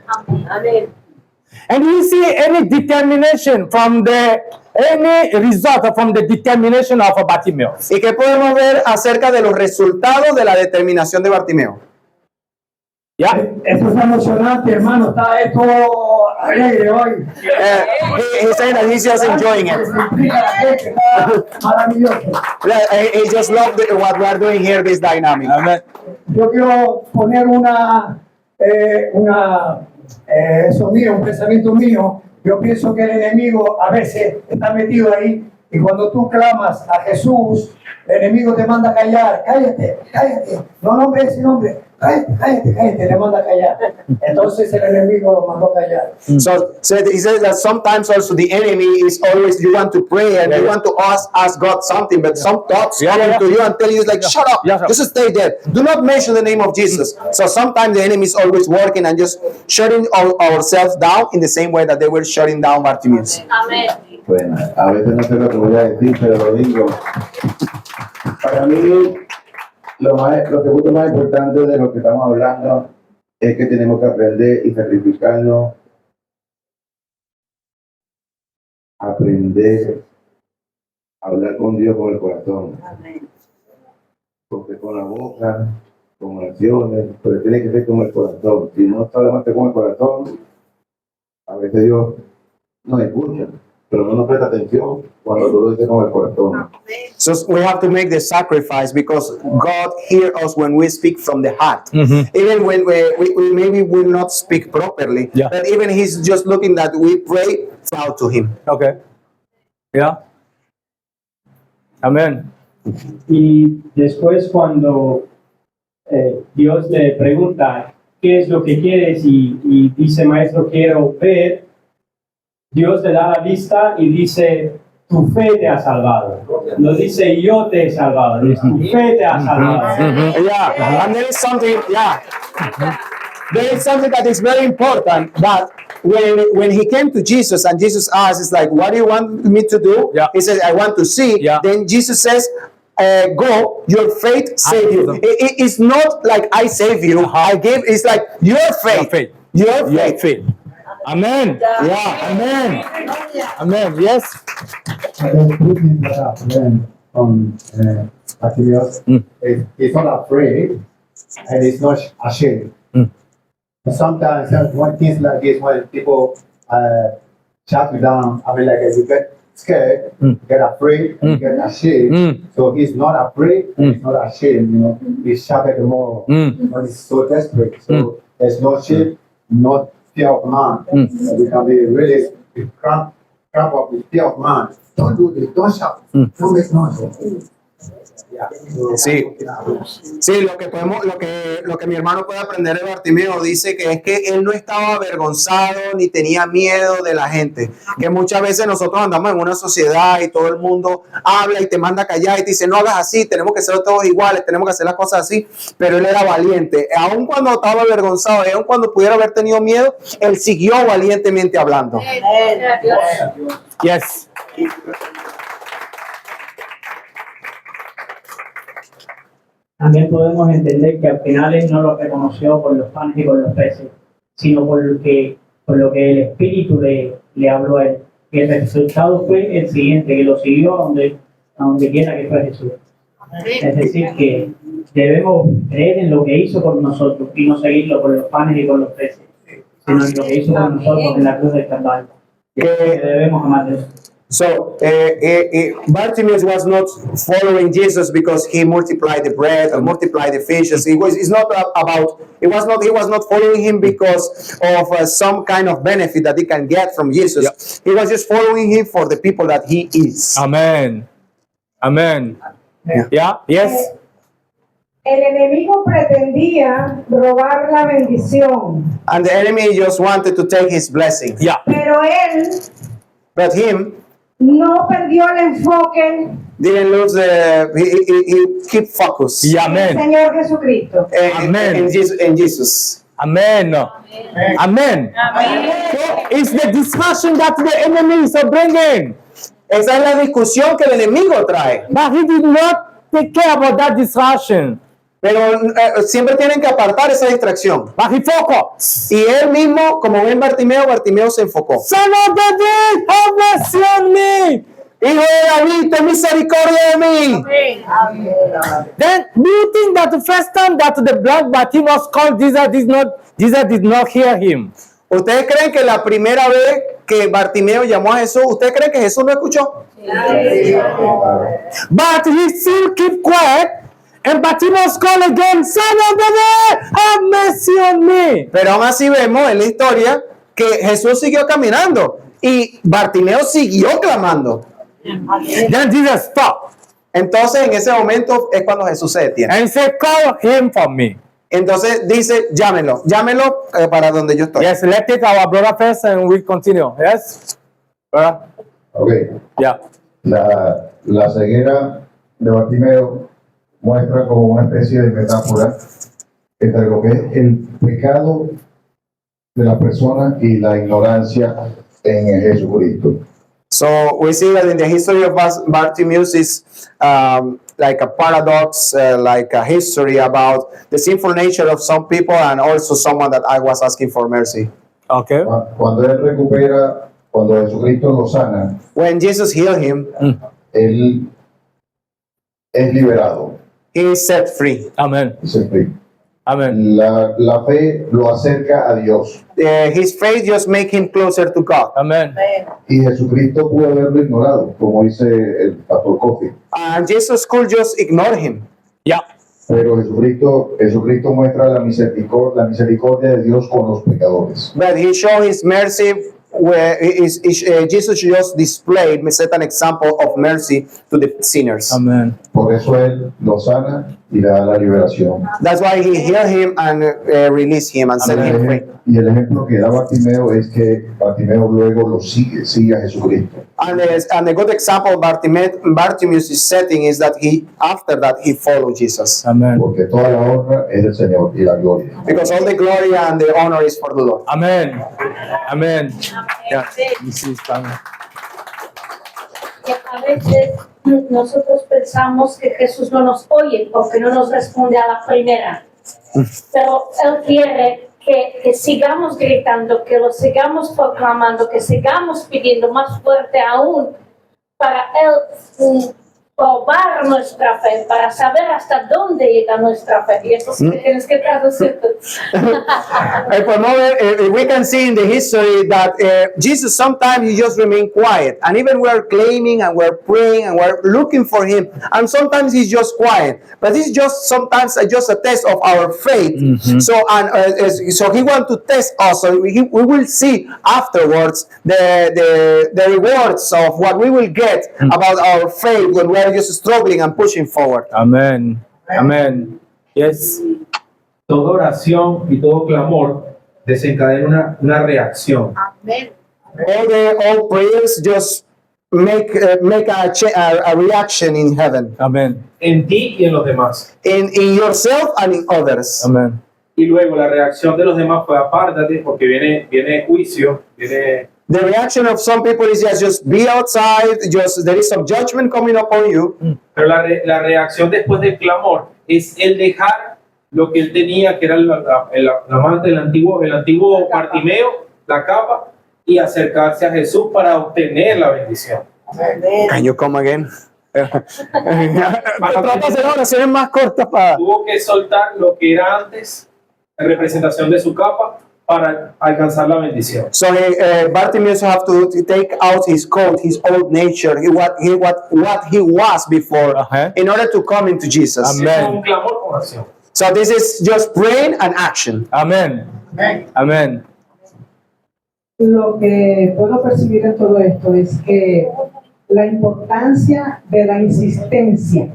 And we see any determination from any result from the determination of Bartimaeus. ¿Y qué podemos ver acerca de los resultados de la determinación de Bartimeo? Yeah. Esto es emocionante, hermano. Está esto alegre hoy. He's saying that he's just enjoying it. Maravilloso. He just loved what we are doing here, this dynamic. Amen. Yo quiero poner eso mío, un pensamiento mío. Yo pienso que el enemigo a veces está metido ahí y cuando tú clamas a Jesús, el enemigo te manda a callar. Cállate, cállate. No nombre ese nombre. Cállate, cállate, cállate. Le manda a callar. Entonces el enemigo lo mandó a callar. So he says that sometimes also the enemy is always, you want to pray and you want to ask God something, but some thoughts come to you and tell you, like, shut up, just stay there. Do not mention the name of Jesus. So sometimes the enemy is always working and just shutting ourselves down in the same way that they were shutting down Bartimaeus. Amén. Bueno, a veces no sé lo que voy a decir, pero lo digo. Para mí, lo segundo más importante de lo que estamos hablando es que tenemos que aprender y sacrificarnos, aprender a hablar con Dios con el corazón. Porque con la boca, con oraciones, pero tiene que ser con el corazón. Si no solamente con el corazón, a veces Dios nos escucha, pero no nos presta atención cuando tú lo dices con el corazón. So we have to make the sacrifice because God hears us when we speak from the heart. Even when we maybe will not speak properly, Yeah. but even He's just looking that we pray out to Him. Okay. Yeah. Amen. Y después cuando Dios le pregunta qué es lo que quieres y dice, maestro, quiero ver, Dios le da la vista y dice, tu fe te ha salvado. No dice, yo te he salvado, dice, tu fe te ha salvado. Yeah, and there is something. Yeah, there is something that is very important. That when he came to Jesus and Jesus asked, "It's like, what do you want me to do?" Yeah. He says, "I want to see." Yeah. Then Jesus says, "Go, your faith saved you." It's not like I save you. I gave. It's like your faith. Your Your faith. Amen. Yeah. Amen. Amen. Yes. Bartimaeus, he's not afraid and he's not ashamed. Sometimes when things like this, when people shut you down, I mean, like you get scared, get afraid, and get ashamed. So he's not afraid, and he's not ashamed. You know, he's shouted more, but he's so desperate. So there's no shame, no fear of man. We can be really cramp up with fear of man. Don't do this. Don't shout. Don't make noise. Sí, sí, lo que mi hermano puede aprender de Bartimeo dice que es que él no estaba avergonzado ni tenía miedo de la gente, que muchas veces nosotros andamos en una sociedad y todo el mundo habla y te manda a callar y te dice no hagas así, tenemos que ser todos iguales, tenemos que hacer las cosas así, pero él era valiente, aun cuando estaba avergonzado y aun cuando pudiera haber tenido miedo, él siguió valientemente hablando. Yes. También podemos entender que al final él no lo reconoció por los panes y por los peces, sino por lo que el Espíritu le habló a él. Y el resultado fue el siguiente, que lo siguió a donde quiera que fue Jesús. Es decir, que debemos creer en lo que hizo por nosotros y no seguirlo por los panes y por los peces, sino en lo que hizo por nosotros en la cruz del Calvario. Que debemos amar eso. So Bartimaeus was not following Jesus because he multiplied the bread or multiplied the fishes. He was not following him because of some kind of benefit that he can get from Jesus. Yeah. He was just following him for the people that he is. Amen. Amen. Yeah. Yes. El enemigo pretendía robar la bendición, And the enemy just wanted to take his blessing. Yeah. pero él But him, no perdió el enfoque didn't lose he keep focus Yeah, en el amen. Señor Jesucristo. Amen. in Jesus. Amen. Amen. So it's the discussion that the enemy is bringing. Esa es la discusión que el enemigo trae. But he did not take care about that discussion. Pero siempre tienen que apartar esa distracción. But he focused. Y él mismo, como ven Bartimeo se enfocó. Son of David, have mercy on me. Hijo de David, ten misericordia de mí. Then do you think that the first time that the blind Bartimaeus called Jesus did not hear him? ¿Ustedes creen que la primera vez que Bartimeo llamó a Jesús, ¿ustedes creen que Jesús no escuchó? But he still kept quiet. And Bartimaeus called again, Son of David, have mercy on me. Pero aún así vemos en la historia que Jesús siguió caminando y Bartimeo siguió clamando. Then Jesus stopped Entonces en ese momento es cuando Jesús se detiene. and said, call him for me. Entonces dice, llámelo para donde yo estoy. Yes, let's take our brother first and we'll continue. Yes? Brother? Ok, Yeah. la ceguera de Bartimeo muestra como una especie de metáfora entre lo que es el pecado de la persona y la ignorancia en Jesucristo. So we see that in the history of Bartimaeus is like a paradox, like a history about the sinful nature of some people and also someone that I was asking for mercy. Okay. Cuando él recupera, cuando Jesucristo lo sana, When Jesus healed him, él es liberado. he is set free. Amen. Dice free. Amen. La fe lo acerca a Dios. His faith just make him closer to God. Amen. Y Jesucristo pudo haberlo ignorado, como dice el pastor Kofi. And Jesus could just ignore him. Yeah. Pero Jesucristo muestra la misericordia de Dios con los pecadores. But he showed his mercy where Jesus just displayed, set an example of mercy to the sinners. Amen. Por eso él lo sana y le da la liberación. That's why he healed him and released him and set him free. Y el ejemplo que da Bartimeo es que Bartimeo luego lo sigue a Jesucristo. And a good example Bartimaeus is setting is that after that he followed Jesus. Amen. Porque toda la honra es del Señor y la gloria. Because all the glory and the honor is for the Lord. Amen. Amen. Yeah. This is amen. Que a veces nosotros pensamos que Jesús no nos oye porque no nos responde a la primera. Pero Él quiere que sigamos gritando, que lo sigamos proclamando, que sigamos pidiendo más fuerte aún para Él probar nuestra fe, para saber hasta dónde llega nuestra fe. Y eso sí que tienes que traducir. We can see in the history that Jesus sometimes he just remained quiet, and even we're claiming and we're praying and we're looking for him, and sometimes he's just quiet. But it's just sometimes just a test of our faith. So so he wants to test us. So we will see afterwards the rewards of what we will get about our faith when we're just struggling and pushing forward. Amen. Amen. Yes. Toda oración y todo clamor desencadena una reacción. All prayers just make a reaction in heaven, Amen. En ti y en los demás. in yourself and in others. Amen. Y luego la reacción de los demás fue apártate porque viene juicio, viene... The reaction of some people is just be outside, just there is some judgment coming upon you. Pero la reacción después del clamor es el dejar lo que él tenía, que era la manta, el antiguo Bartimeo, la capa, y acercarse a Jesús para obtener la bendición. Can you come again? Trata de hacer oraciones más cortas para... Tuvo que soltar lo que era antes, en representación de su capa, para alcanzar la bendición. So Bartimaeus have to take out his coat, his old nature, what he was before, in order to come into Jesus. Eso es un clamor con acción. So this is just praying and action. Amen. Amen. Lo que puedo percibir en todo esto es que la importancia de la insistencia,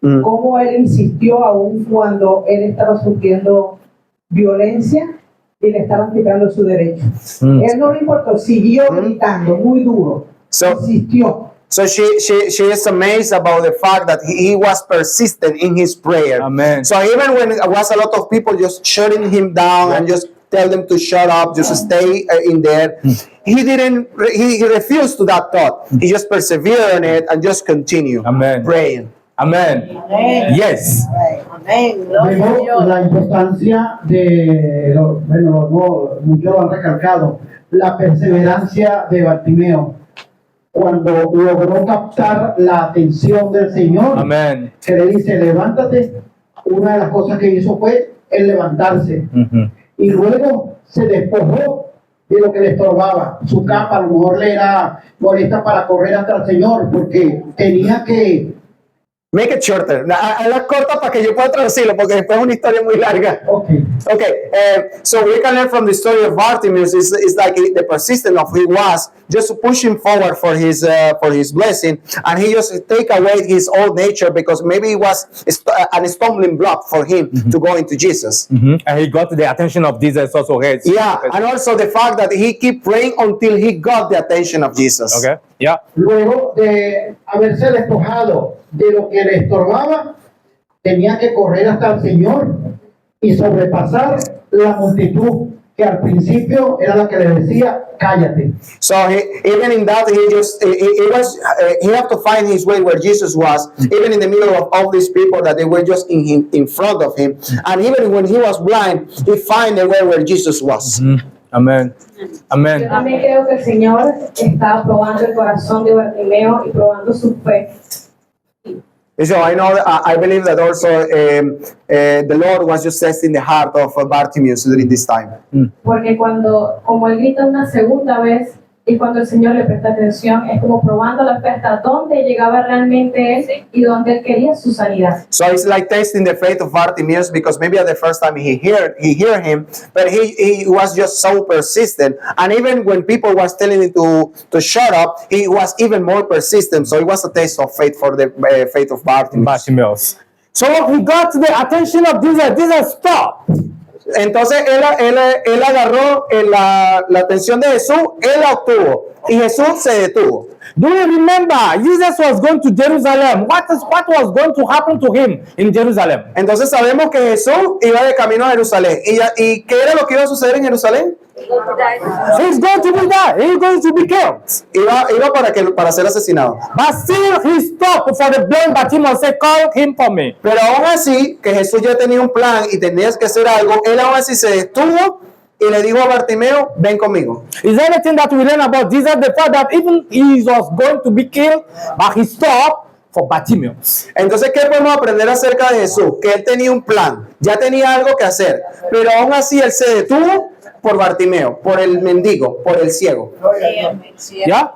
cómo él insistió aún cuando él estaba sufriendo violencia y le estaban quitando su derecho. Él no le importó, siguió gritando muy duro. So, insistió. so she is amazed about the fact that he was persistent in his prayer. Amen. So even when there was a lot of people just shutting him down and just tell them to shut up, just stay in there, he didn't. He refused to that thought. He just persevered on it and just continued Amen. praying. Amen. Yes. Luego, la importancia de, bueno, muchos lo han recalcado, la perseverancia de Bartimeo. Cuando logró captar la atención del Señor, Amen. que le dice, levántate, una de las cosas que hizo fue el levantarse. Y luego se despojó de lo que le estorbaba. Su capa a lo mejor le era molesta para correr hasta el Señor, porque tenía que... Make it shorter. Hazla corta para que yo pueda traducirlo, porque después es una historia muy larga. Okay. Okay, so we can learn from the story of Bartimaeus. It's like the persistence of he was just to push him forward for his blessing, and he just take away his old nature because maybe it was a stumbling block for him to go into Jesus. And he got the attention of Jesus also. Yeah, and also the fact that he keep praying until he got the attention of Jesus. Okay. Yeah. Luego de haberse despojado de lo que le estorbaba, tenía que correr hasta el Señor y sobrepasar la multitud que al principio era la que le decía, cállate. So even in that, he had to find his way where Jesus was, even in the middle of all these people that they were just in front of him. And even when he was blind, he found the way where Jesus was. Amen. Amen. Yo también creo que el Señor estaba probando el corazón de Bartimeo y probando su fe. So I believe that also the Lord was just testing the heart of Bartimaeus during this time. Porque como él grita una segunda vez, y cuando el Señor le presta atención, es como probando la fe hasta dónde llegaba realmente él y dónde él quería su sanidad. So it's like testing the faith of Bartimaeus, because maybe at the first time he hear him, but he was just so persistent. And even when people was telling him to shut up, he was even more persistent. So it was a test of faith for the faith of Bartimaeus. So he got the attention of Jesus. Jesus stopped. Entonces él agarró la atención de Jesús, él la obtuvo y Jesús se detuvo. Do you remember Jesus was going to Jerusalem? What was going to happen to him in Jerusalem? Entonces sabemos que Jesús iba de camino a Jerusalén. ¿Y qué era lo que iba a suceder en Jerusalén? He's going to be there. He's going to be killed. Iba para ser asesinado. But still he stopped for the blind Bartimaeus, said, call him for me. Pero aún así, que Jesús ya tenía un plan y tenías que hacer algo, él aún así se detuvo y le dijo a Bartimeo, ven conmigo. Is there anything that we learn about Jesus? The fact that even he was going to be killed, but he stopped for Bartimaeus. Entonces, ¿qué podemos aprender acerca de Jesús? Que él tenía un plan, ya tenía algo que hacer, pero aún así él se detuvo por Bartimeo, por el mendigo, por el ciego. ¿Ya?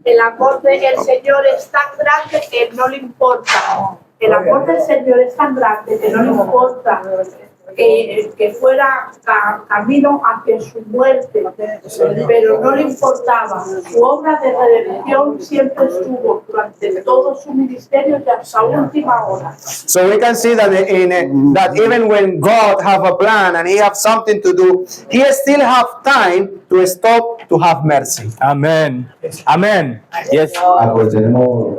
El amor del Señor es tan grande que no le importa. El amor del Señor es tan grande que no le importa que fuera camino hacia su muerte, pero no le importaba. Su obra de redención siempre estuvo durante todo su ministerio y hasta última hora. So we can see that that even when God have a plan and He have something to do, He still have time to stop to have mercy. Amen. Amen. Yes. Pues tenemos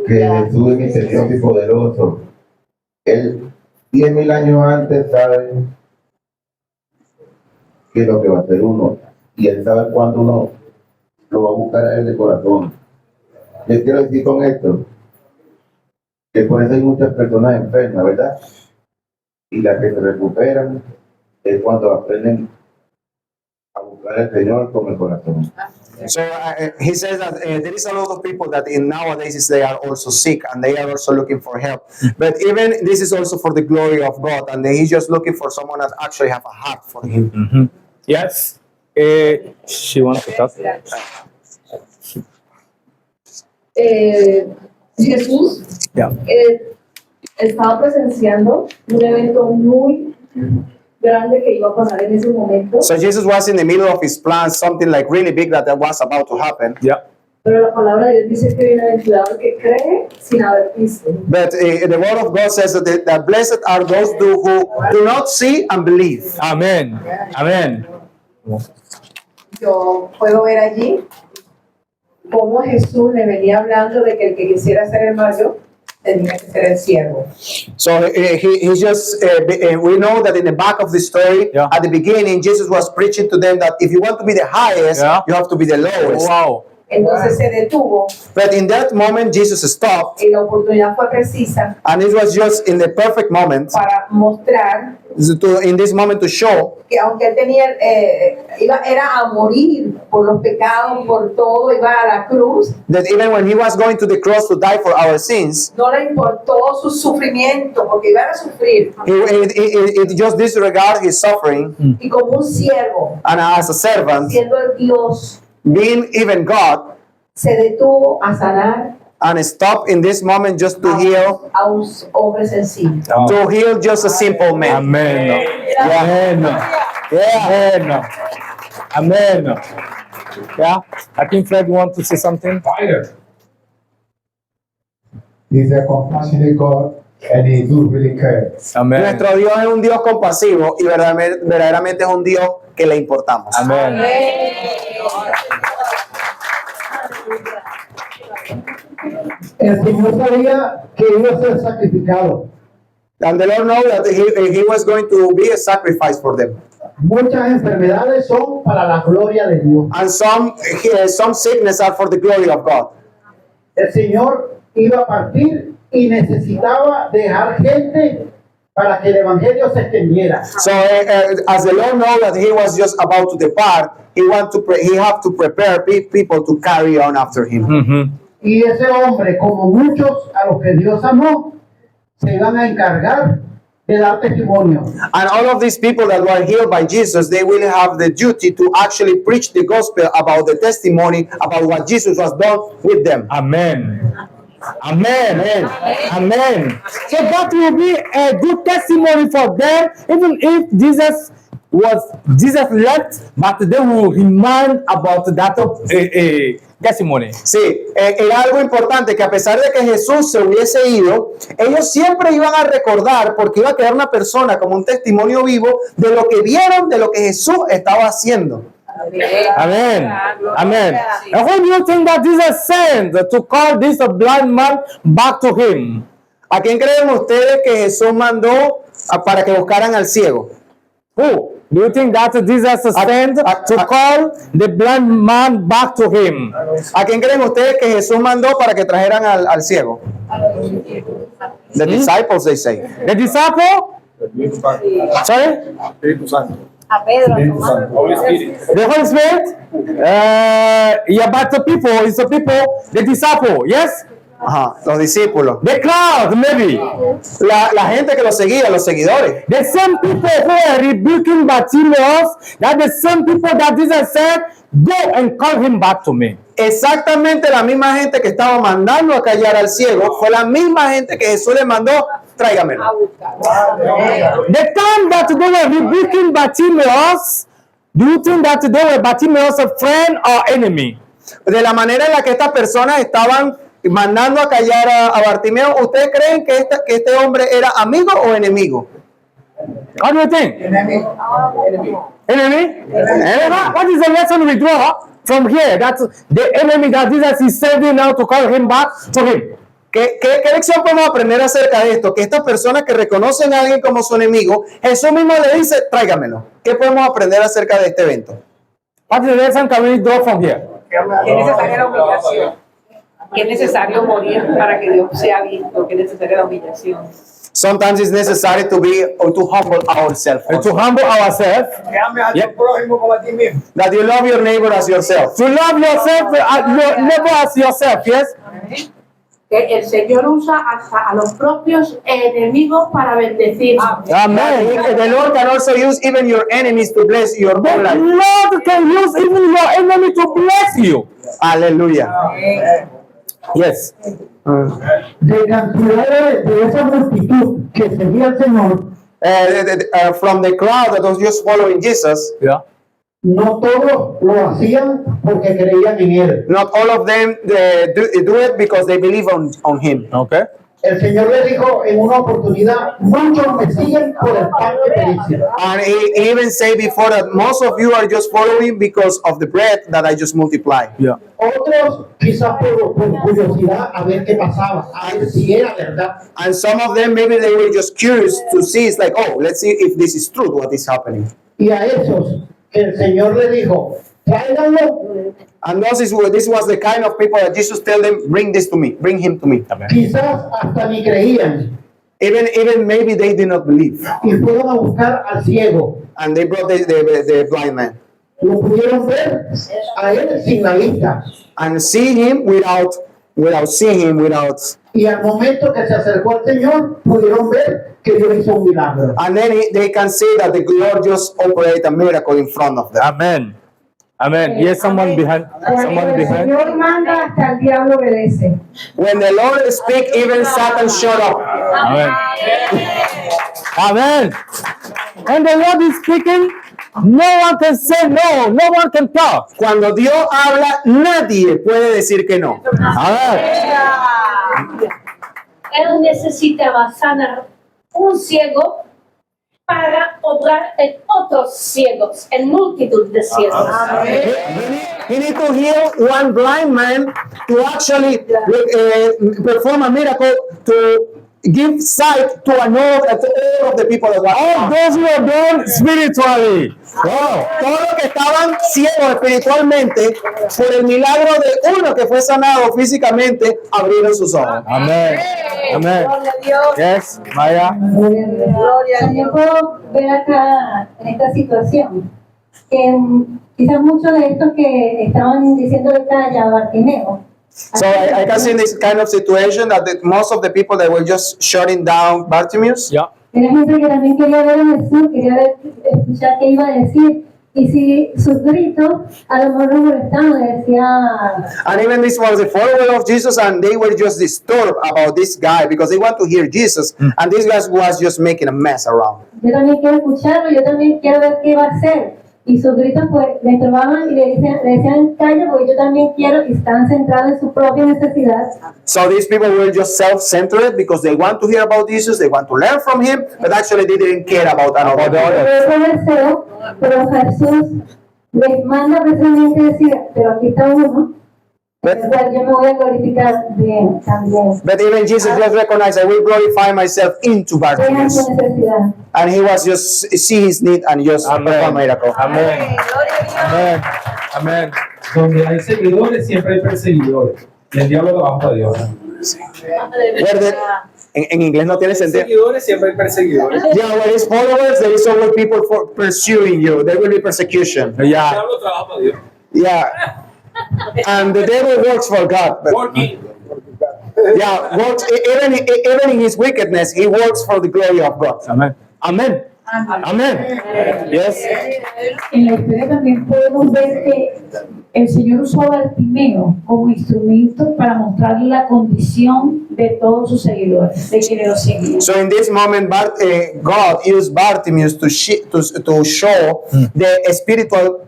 que Jesús es misericordioso y poderoso. Él 10,000 años antes sabe qué es lo que va a hacer uno, y él sabe cuándo uno lo va a buscar a él de corazón. Yo quiero decir con esto que por eso hay muchas personas enfermas, ¿verdad? Y las que se recuperan es cuando aprenden a buscar al Señor con el corazón. So he says that there is a lot of people that nowadays they are also sick and they are also looking for help. But even this is also for the glory of God, and he's just looking for someone that actually have a heart for Him. Yes. She wants to talk. Jesús Yeah. estaba presenciando un evento muy grande que iba a pasar en ese momento. So Jesus was in the middle of His plan, something like really big that was about to happen. Yeah. Pero la palabra de Dios dice que bienaventurado el que cree sin haber visto. But the word of God says that blessed are those who do not see and believe. Amen. Amen. Yo puedo ver allí cómo Jesús le venía hablando de que el que quisiera ser el mayor tenía que ser el siervo. So he just, we know that in the back of the story, Yeah. at the beginning, Jesus was preaching to them that if you want to be the highest, Yeah. you have to be the lowest. Wow. Entonces se detuvo But in that moment, Jesus stopped, y la oportunidad fue precisa and it was just in the perfect moment, para mostrar in this moment to show que aunque él tenía, era a morir por los pecados, por todo, iba a la cruz, that even when he was going to the cross to die for our sins, no le importó su sufrimiento, porque iba a sufrir, he just disregarded his suffering, y como un siervo, and as a servant, siendo el Dios, being even God, se detuvo a sanar and stopped in this moment just to heal, a un hombre sencillo. to heal just a simple man. Amen. Amen. Amen. Amen. Yeah. I think Fred wants to say something. He's a compassionate God and he do really care. Amen. Nuestro Dios es un Dios compasivo y verdaderamente es un Dios que le importamos. Amen. El Señor sabía que iba a ser sacrificado. And the Lord knew that he was going to be a sacrifice for them. Muchas enfermedades son para la gloria de Dios. And some sickness are for the glory of God. El Señor iba a partir y necesitaba dejar gente para que el evangelio se extendiera. So as the Lord knew that he was just about to depart, he had to prepare people to carry on after him. Mm-hmm. Y ese hombre, como muchos a los que Dios amó, se iban a encargar de dar testimonio. And all of these people that were healed by Jesus, they will have the duty to actually preach the gospel about the testimony about what Jesus was done with them. Amen. Amen. Amen. Amen. So that will be a good testimony for them, even if Jesus left, but they will remind about that testimony. Sí, era algo importante que a pesar de que Jesús se hubiese ido, ellos siempre iban a recordar, porque iba a quedar una persona como un testimonio vivo de lo que vieron, de lo que Jesús estaba haciendo. Amen. Amen. And who do you think that Jesus sent to call this blind man back to him? ¿A quién creen ustedes que Jesús mandó para que buscaran al ciego? Who? Do you think that Jesus sent to call the blind man back to him? ¿A quién creen ustedes que Jesús mandó para que trajeran al ciego? The disciples, they say. The disciple? Sorry? A Pedro. The Holy Spirit? Yeah, but the people, it's the people, the disciple, yes? Ajá, los discípulos. The crowd, maybe. La gente que los seguía, los seguidores. The same people who are rebuking Bartimaeus, that the same people that Jesus said, go and call him back to me. Exactamente la misma gente que estaba mandando a callar al ciego fue la misma gente que Jesús le mandó, tráigamelo. The time that they were rebuking Bartimaeus, do you think that they were Bartimaeus a friend or enemy? De la manera en la que estas personas estaban mandando a callar a Bartimeo, ¿ustedes creen que este hombre era amigo o enemigo? What do you think? Enemy? Enemy? What is the lesson we draw from here? That's the enemy that Jesus is sending now to call him back to him. ¿Qué lección podemos aprender acerca de esto? Que estas personas que reconocen a alguien como su enemigo, Jesús mismo le dice, tráigamelo. ¿Qué podemos aprender acerca de este evento? What is the lesson can we draw from here? Que es necesaria la humillación. Que es necesario morir para que Dios sea visto. Que es necesaria la humillación. Sometimes it's necessary to humble ourselves. To humble ourselves. Yeah. That you love your neighbor as yourself. To love yourself, your neighbor as yourself, yes? Que el Señor usa hasta a los propios enemigos para bendecir. Amen. The Lord can also use even your enemies to bless your The whole life. Lord can use even your enemy to bless you. Aleluya. Yes. De cantidad de esa multitud que seguía al Señor, From the crowd that was just following Jesus, Yeah. no todos lo hacían porque creían en Él. not all of them do it because they believe on him. Okay. el Señor le dijo en una oportunidad, muchos me siguen por el pan que te dicen. And he even said before that most of you are just following because of the bread that I just multiplied. Yeah. Otros quizás por curiosidad a ver qué pasaba, a ver si era verdad. And some of them, maybe they were just curious to see, it's like, oh, let's see if this is true, what is happening. Y a esos que el Señor le dijo, tráiganlo, And this was the kind of people that Jesus tell them, bring this to me, bring him to me. quizás hasta ni creían. Even maybe they did not believe. Y fueron a buscar al ciego. And they brought the blind man. Lo pudieron ver a él sin la vista. And see him without seeing him, without. Y al momento que se acercó al Señor, pudieron ver que Dios hizo un milagro. And then they can see that the Lord just operated a miracle in front of them. Amen. Amen. Yes, someone behind. Someone El behind. Señor manda, hasta el diablo obedece. When the Lord speak, even Satan shut up. Amen. Amen. And the Lord is speaking. No one can say no. No one can talk. Cuando Dios habla, nadie puede decir que no. Amen. Él necesitaba sanar un ciego para obrar en otros ciegos, en multitud de ciegos. He need to heal one blind man to actually perform a miracle to give sight to all of the people that were All those who are born spiritually. Wow. todos los que estaban ciegos espiritualmente por el milagro de uno que fue sanado físicamente abrieron sus ojos. Amen. Amen. Yes, Maya. Yo puedo ver acá en esta situación que quizás muchos de estos que estaban diciendo calla a Bartimeo. So I can see in this kind of situation that most of the people that were just shutting down Bartimaeus, Yeah. Era gente que también quería ver a Jesús, quería escuchar qué iba a decir. Y si sus gritos a lo mejor lo molestaban, le decía. and even this was the follower of Jesus, and they were just disturbed about this guy because they want to hear Jesus, and this guy was just making a mess around. Yo también quiero escucharlo, yo también quiero ver qué va a hacer. Y sus gritos pues le estorbaban y le decían calla porque yo también quiero y están centrados en su propia necesidad. So these people were just self-centered because they want to hear about Jesus, they want to learn from him, but actually they didn't care about another. Pero ese deseo, pero Jesús les manda precisamente decir, pero aquí está uno, el cual yo me voy a glorificar bien también. But even Jesus just recognized, I will glorify myself into Vean Bartimaeus. su necesidad. And he was just see his need and just perform a miracle. Amen. Amen. Amen. Donde hay seguidores, siempre hay perseguidores. Y el diablo trabaja para Dios. En inglés no tiene sentido. Seguidores, siempre hay perseguidores. Yeah, when it's followers, there is always people for pursuing you. There will be persecution. El Yeah. diablo trabaja para Dios. Yeah. And the devil works for God. But, Working. yeah, works, even in his wickedness, he works for the glory of God. Amen. Amen. Amen. Yes. En la historia también podemos ver que el Señor usó a Bartimeo como instrumento para mostrar la condición de todos sus seguidores, de quienes lo seguían. So in this moment, God used Bartimaeus to show the spiritual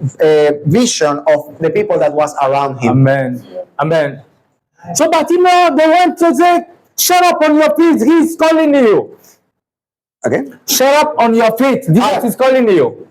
vision of the people that was around him. Amen. Amen. So Bartimeo, they went to say, shut up on your feet. He's calling you. Okay. Shut up on your feet. Jesus is calling you.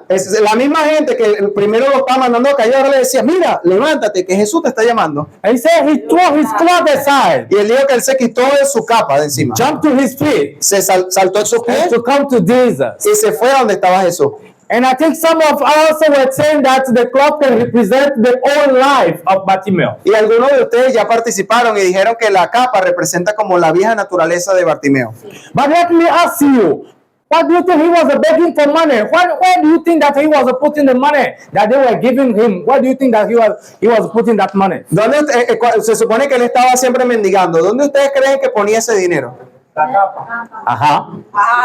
Es la misma gente que primero lo estaba mandando a callar, le decía, mira, levántate, que Jesús te está llamando. And he said he threw his cloth aside. Y él dijo que él se quitó de su capa de encima. Jumped to his feet. Se saltó en sus pies To come to Jesus. y se fue a donde estaba Jesús. And I think some of us were saying that the cloth can represent the old life of Bartimeo. Y algunos de ustedes ya participaron y dijeron que la capa representa como la vieja naturaleza de Bartimeo. But let me ask you, what do you think he was begging for money? Where do you think that he was putting the money that they were giving him? Where do you think that he was putting that money? ¿Dónde se supone que él estaba siempre mendigando? ¿Dónde ustedes creen que ponía ese dinero?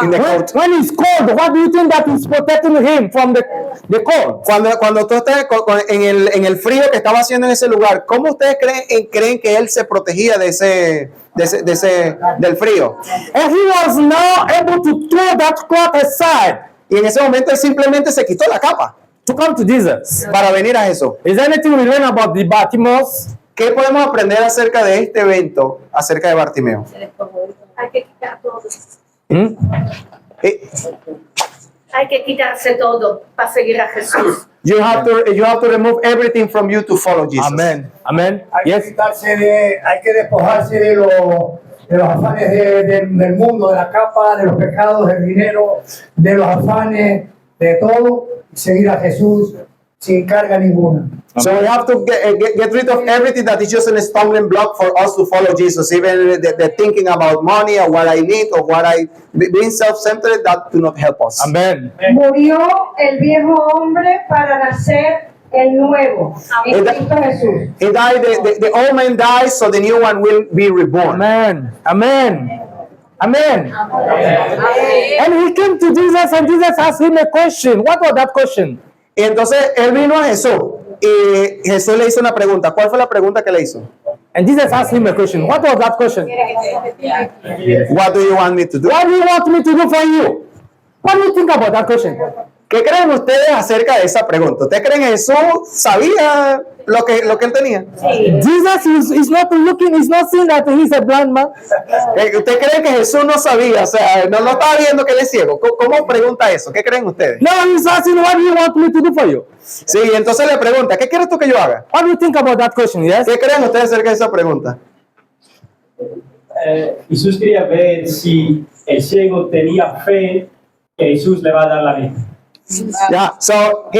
In the coat. When he's cold, what do you think that is protecting him from the cold? Cuando tú estás en el frío que estaba haciendo en ese lugar, ¿cómo ustedes creen que él se protegía del frío? And he was now able to throw that cloth aside. Y en ese momento él simplemente se quitó la capa to come to Jesus. para venir a Jesús. Is there anything we learn about the Bartimaeus? ¿Qué podemos aprender acerca de este evento, acerca de Bartimeo? Hay que quitar todo. Hmm? Hay que quitarse todo para seguir a Jesús. You have to remove everything from you to follow Jesus. Amen. Amen. Hay que Yes. quitarse hay que despojarse de los afanes del mundo, de la capa, de los pecados, del dinero, de los afanes, de todo, y seguir a Jesús sin carga ninguna. So we have to get rid of everything that is just a stumbling block for us to follow Jesus. Even the thinking about money or what I need or being self-centered, that do not help us. Amen. Murió el viejo hombre para nacer el nuevo en Cristo Jesús. He died, the old man dies, so the new one will be reborn. Amen. Amen. Amen. And he came to Jesus and Jesus asked him a question. What was that question? Y entonces él vino a Jesús y Jesús le hizo una pregunta. ¿Cuál fue la pregunta que le hizo? And Jesus asked him a question. What was that question? What do you want me to do? What do you want me to do for you? What do you think about that question? ¿Qué creen ustedes acerca de esa pregunta? ¿Ustedes creen que Jesús sabía lo que él tenía? Jesus is not looking, he's not seeing that he's a blind man. ¿Usted cree que Jesús no sabía? O sea, no estaba viendo que él es ciego. ¿Cómo pregunta eso? ¿Qué creen ustedes? No, he's asking, what do you want me to do for you? Sí, entonces le pregunta, ¿qué quieres tú que yo haga? What do you think about that question? Yes? ¿Qué creen ustedes acerca de esa pregunta? Jesús quería ver si el ciego tenía fe que Jesús le va a dar la vida. Yeah, so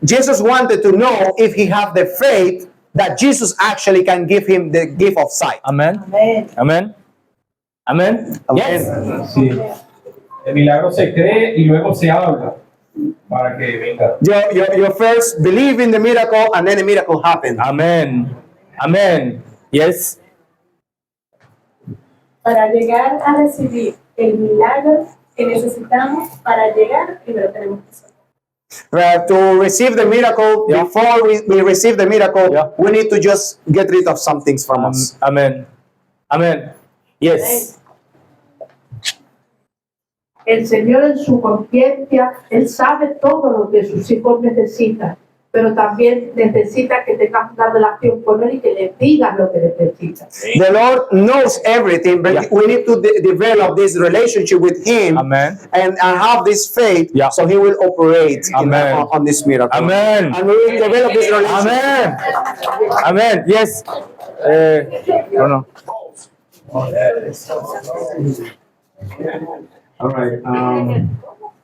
Jesus wanted to know if he had the faith that Jesus actually can give him the gift of sight. Amen. Amen. Amen. Yes. Sí. El milagro se cree y luego se habla para que venga. You first believe in the miracle and then the miracle happens. Amen. Amen. Yes. Para llegar a recibir el milagro que necesitamos para llegar, primero tenemos que soñar. To receive the miracle, before we receive the miracle, we need to just get rid of some things from us. Amen. Amen. Yes. El Señor en su conciencia, Él sabe todo lo que sus hijos necesitan, pero también necesita que tengas una relación con Él y que le digas lo que necesitas. The Lord knows everything, but we need to develop this relationship with Him. Amen. And have this faith, so He will operate on this miracle. Amen. And we will develop this relationship. Amen. Amen. Yes. No, no. All right.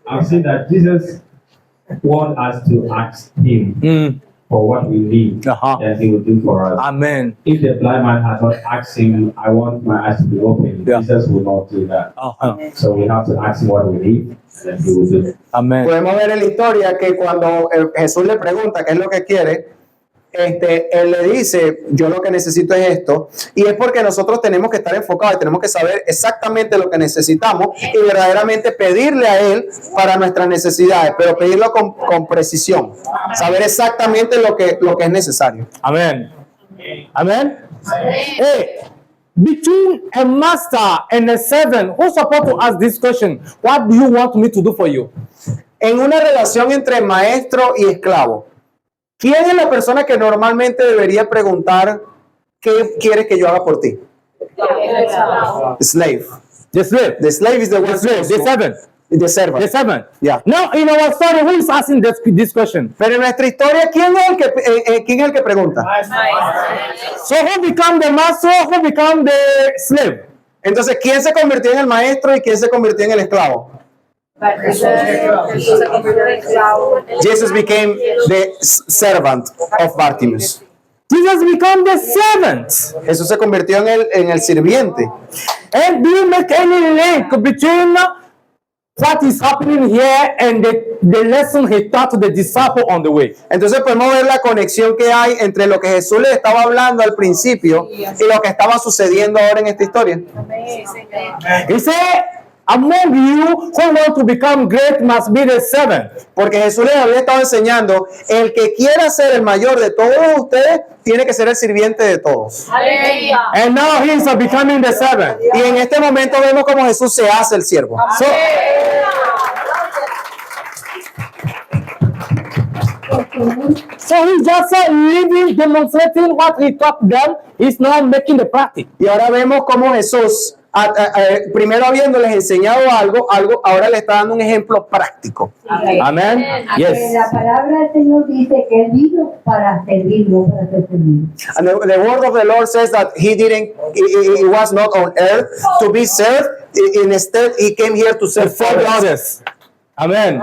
I've seen that Jesus wants us to ask Him for what we need, and He will do for us. Amen. If the blind man had not asked Him, I want my eyes to be open, Jesus will not do that. So we have to ask Him what we need, and then He will do it. Amen. Podemos ver en la historia que cuando Jesús le pregunta qué es lo que quiere, él le dice, yo lo que necesito es esto, y es porque nosotros tenemos que estar enfocados y tenemos que saber exactamente lo que necesitamos y verdaderamente pedirle a Él para nuestras necesidades, pero pedirlo con precisión, saber exactamente lo que es necesario. Amen. Amen. Hey, between a master and a servant, who's supposed to ask this question? What do you want me to do for you? En una relación entre maestro y esclavo, ¿quién es la persona que normalmente debería preguntar qué quieres que yo haga por ti? The slave. The slave. The slave is the one. The servant. The servant. The servant. Yeah. Now, in our story, who is asking this question? Pero en nuestra historia, ¿quién es el que pregunta? So who become the master? Who become the slave? Entonces, ¿quién se convirtió en el maestro y quién se convirtió en el esclavo? Jesus became the servant of Bartimaeus. Jesus became the servant. Jesús se convirtió en el sirviente. And do you make any link between what is happening here and the lesson he taught to the disciple on the way? Entonces podemos ver la conexión que hay entre lo que Jesús le estaba hablando al principio y lo que estaba sucediendo ahora en esta historia. He said, among you who want to become great must be the servant. Porque Jesús les había estado enseñando, el que quiera ser el mayor de todos ustedes tiene que ser el sirviente de todos. And now he is becoming the servant. Y en este momento vemos cómo Jesús se hace el siervo. So he's just living, demonstrating what he taught them. He's now making the practice. Y ahora vemos cómo Jesús, primero habiéndoles enseñado algo, ahora le está dando un ejemplo práctico. Amen. Yes. La palabra del Señor dice que él vino para servir, no para ser servido. And the word of the Lord says that he was not on earth to be served. Instead, he came here to serve others. Amen.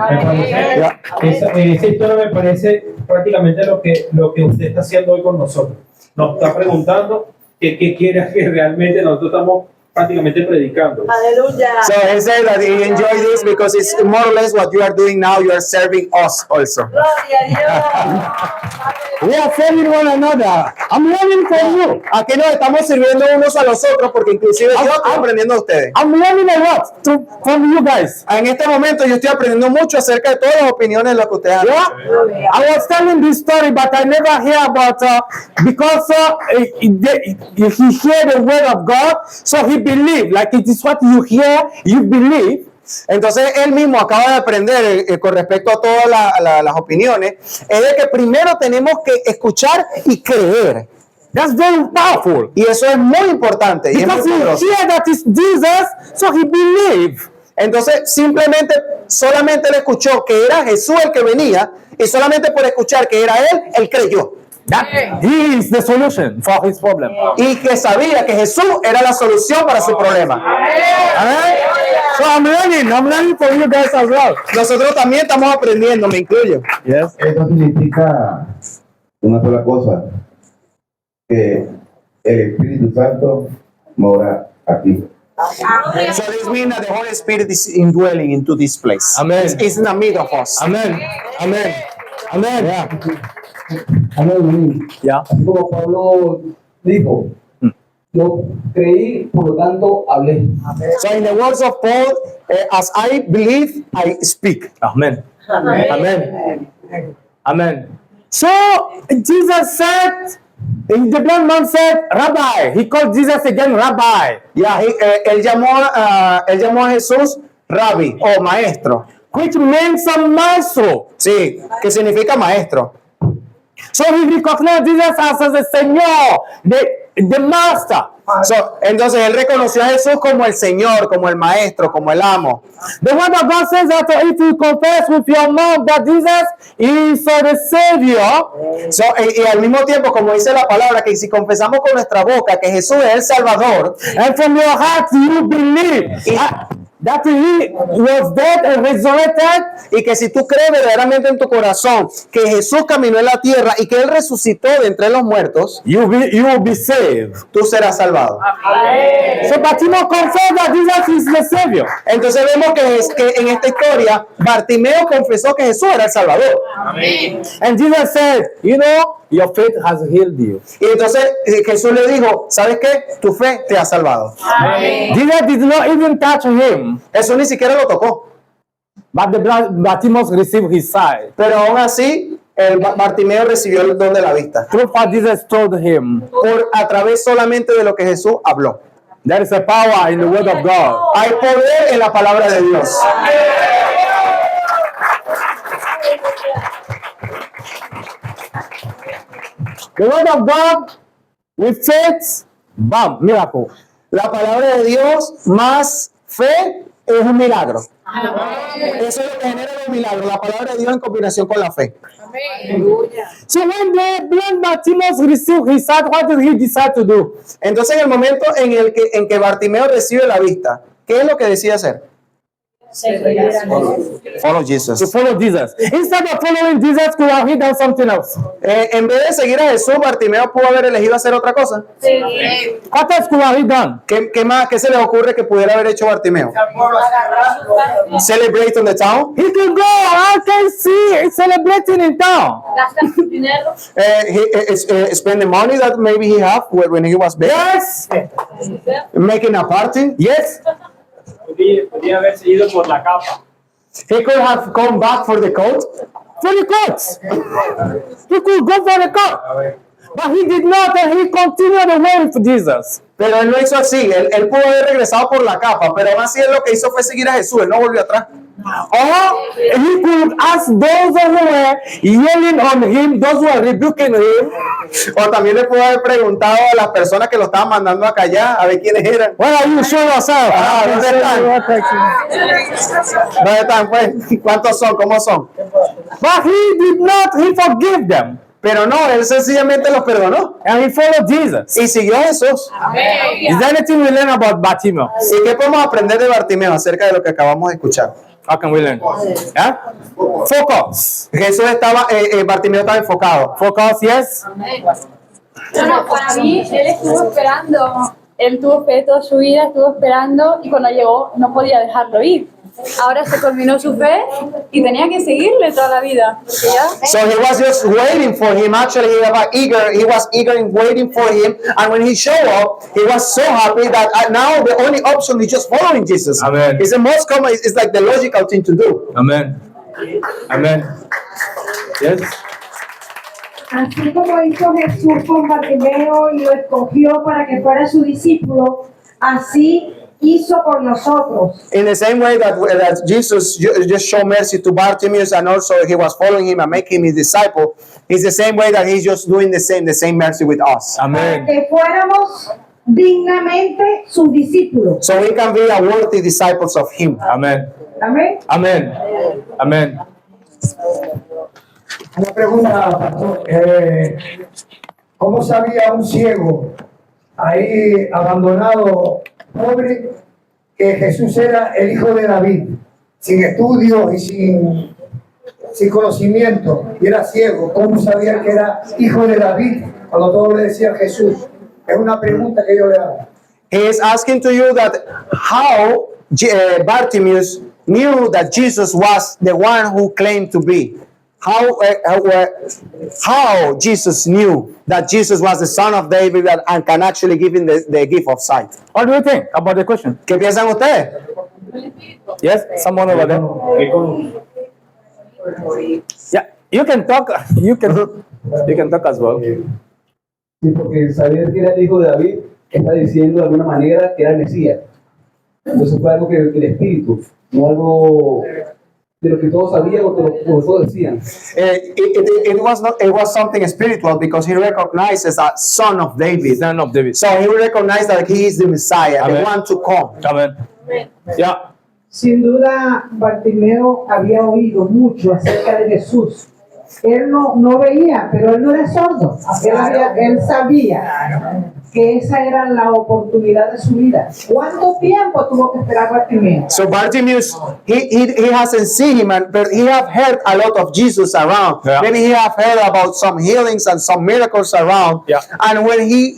Esa historia me parece prácticamente lo que usted está haciendo hoy con nosotros. Nos está preguntando qué quiere que realmente nosotros estamos prácticamente predicando. Aleluya. So he said that he enjoyed this because it's more or less what you are doing now. You are serving us also. Gloria a Dios. We are serving one another. I'm learning from you. Aquí nos estamos sirviendo unos a los otros porque inclusive yo estoy aprendiendo de ustedes. I'm learning a lot from you guys. En este momento yo estoy aprendiendo mucho acerca de todas las opiniones de lo que ustedes hacen. Yeah? I was telling this story, but I never hear about because he hear the word of God, so he believe. Like it is what you hear, you believe. Entonces él mismo acaba de aprender con respecto a todas las opiniones, es de que primero tenemos que escuchar y creer. That's very powerful. Y eso es muy importante. Y es muy Because he poderoso. hear that it's Jesus, so he believe. Entonces solamente él escuchó que era Jesús el que venía y solamente por escuchar que era él creyó. That he is the solution for his problem. Y que sabía que Jesús era la solución para su problema. Amen. So I'm learning from you guys as well. Nosotros también estamos aprendiendo, me incluyo. Yes. Esto significa una sola cosa, que el Espíritu Santo mora aquí. So this means that the Holy Spirit is indwelling into this place. Amen. It's in the middle of us. Amen. Amen. Amen. Yeah. Amén. Yeah. Así como Pablo dijo, yo creí, por lo tanto hablé. So in the words of Paul, as I believe, I speak. Amen. Amen. Amen. So Jesus said, the blind man said, Rabbi. He called Jesus again, Rabbi. Yeah, él llamó a Jesús Rabbi o maestro. Which means maestro. Sí, que significa maestro. So he recognized Jesus as the Señor, the master. So, entonces él reconoció a Jesús como el Señor, como el maestro, como el amo. The word of God says that if you confess with your mouth that Jesus is the Savior, so, y al mismo tiempo, como dice la palabra, que si confesamos con nuestra boca que Jesús es el Salvador, and from your heart you believe that he was dead and resurrected, y que si tú crees verdaderamente en tu corazón que Jesús caminó en la tierra y que él resucitó de entre los muertos, you will be saved. Tú serás salvado. So Bartimeo confessed that Jesus is the Savior. Entonces vemos que en esta historia Bartimeo confesó que Jesús era el Salvador. And Jesus said, you know, your faith has healed you. Y entonces Jesús le dijo, ¿sabes qué? Tu fe te ha salvado. Jesus did not even touch him. Jesús ni siquiera lo tocó. But the Bartimeo received his sight. Pero aún así, Bartimeo recibió el don de la vista. Through what Jesus told him. A través solamente de lo que Jesús habló. There is a power in the word of God. Hay poder en la palabra de Dios. The word of God with faith, bam, miracle. La palabra de Dios más fe es un milagro. Eso es lo que genera los milagros, la palabra de Dios en combinación con la fe. So when the blind Bartimaeus received his sight, what did he decide to do? Entonces en el momento en que Bartimeo recibe la vista, ¿qué es lo que decide hacer? Follow Jesus. To follow Jesus. Instead of following Jesus, could have he done something else? En vez de seguir a Jesús, Bartimeo pudo haber elegido hacer otra cosa. What else could have he done? ¿Qué más? ¿Qué se les ocurre que pudiera haber hecho Bartimeo? Celebrate on the town. He could go. I can see celebrating in town. Spend the money that maybe he had when he was big. Yes. Making a party. Yes. Podía haberse ido por la capa. He could have come back for the coat. For the coat. He could go for the coat. But he did not, and he continued the way with Jesus. Pero él no hizo así. Él pudo haber regresado por la capa, pero aún así él lo que hizo fue seguir a Jesús. Él no volvió atrás. Or he could ask those who were yelling on him, those who were rebuking him. O también le pudo haber preguntado a las personas que lo estaban mandando a callar a ver quiénes eran. Where are you? Show yourself. ¿Dónde están? ¿Dónde están, pues? ¿Cuántos son? ¿Cómo son? But he forgave them. Pero no, él sencillamente los perdonó. And he followed Jesus. Y siguió a Jesús. Is there anything we learn about Bartimaeus? ¿Y qué podemos aprender de Bartimeo acerca de lo que acabamos de escuchar? How can we learn? Yeah? Focus. Jesús estaba, Bartimeo estaba enfocado. Focus, yes. Bueno, para mí, él estuvo esperando, él tuvo fe toda su vida, estuvo esperando y cuando llegó no podía dejarlo ir. Ahora se culminó su fe y tenía que seguirle toda la vida. Porque ya... So he was just waiting for him. Actually, he was eager in waiting for him. And when he showed up, he was so happy that now the only option is just following Jesus. Amen. It's the most common. It's like the logical thing to do. Amen. Amen. Yes. Así como hizo Jesús con Bartimeo y lo escogió para que fuera su discípulo, así hizo con nosotros. In the same way that Jesus just showed mercy to Bartimaeus and also he was following him and making him his disciple, it's the same way that he's just doing the same mercy with us. Amen. Que fuéramos dignamente sus discípulos. So we can be a worthy disciples of him. Amen. Amén. Amen. Amen. Una pregunta, pastor. ¿Cómo sabía un ciego ahí abandonado, pobre, que Jesús era el hijo de David, sin estudios y sin conocimiento, y era ciego? ¿Cómo sabía que era hijo de David cuando todos le decían Jesús? Es una pregunta que yo le hago. He is asking to you that how Bartimaeus knew that Jesus was the one who claimed to be. How Jesus knew that Jesus was the son of David and can actually give him the gift of sight. What do you think about the question? ¿Qué piensan ustedes? Yes, someone over there. Yeah, you can talk. You can talk as well. Sí, porque saber que era el hijo de David está diciendo de alguna manera que era el Mesías. Entonces fue algo que el Espíritu, no algo de lo que todos sabían o de lo que todos decían. It was something spiritual because he recognizes that son of David. Son of David. So he recognized that he is the Messiah, Amen. the one to come. Amen. Yeah. Sin duda, Bartimeo había oído mucho acerca de Jesús. Él no veía, pero él no era sordo. Él sabía que esa era la oportunidad de su vida. ¿Cuánto tiempo tuvo que esperar Bartimeo? So Bartimaeus, he hasn't seen him, but he have heard a lot of Jesus around. Yeah. Then he have heard about some healings and some miracles around. Yeah. And when he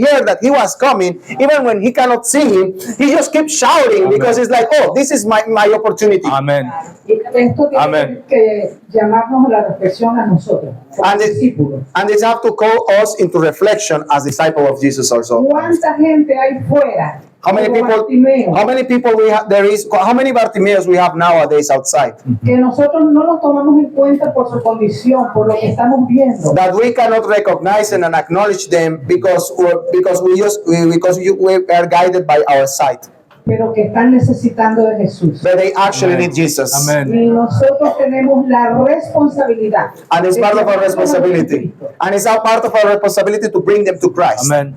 heard that he was coming, even when he cannot see him, he just keeps shouting. Amen. Because it's like, oh, this is my opportunity. Amen. Esto tiene Amen. que llamarnos a la reflexión a nosotros, And discípulos. this have to call us into reflection as disciples of Jesus also. ¿Cuánta gente hay fuera? How many people we have? How many Bartimeos we have nowadays outside? Que nosotros no los tomamos en cuenta por su condición, por lo que estamos viendo. That we cannot recognize and acknowledge them because we are guided by our sight. Pero que están necesitando de Jesús. But they actually need Jesus. Amen. Y nosotros tenemos la responsabilidad. And it's part of our responsibility. And it's a part of our responsibility to bring them to Christ. Amen.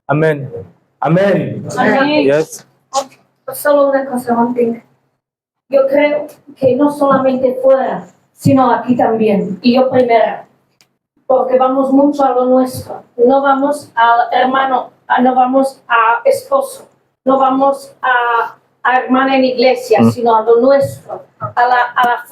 Amen. Amen. Amén. Yes. Solo una cosa, one thing. Yo creo que no solamente fuera, sino aquí también. Y yo primero. Porque vamos mucho a lo nuestro. No vamos al hermano, no vamos a esposo. No vamos a hermana en iglesia, sino a lo nuestro. A la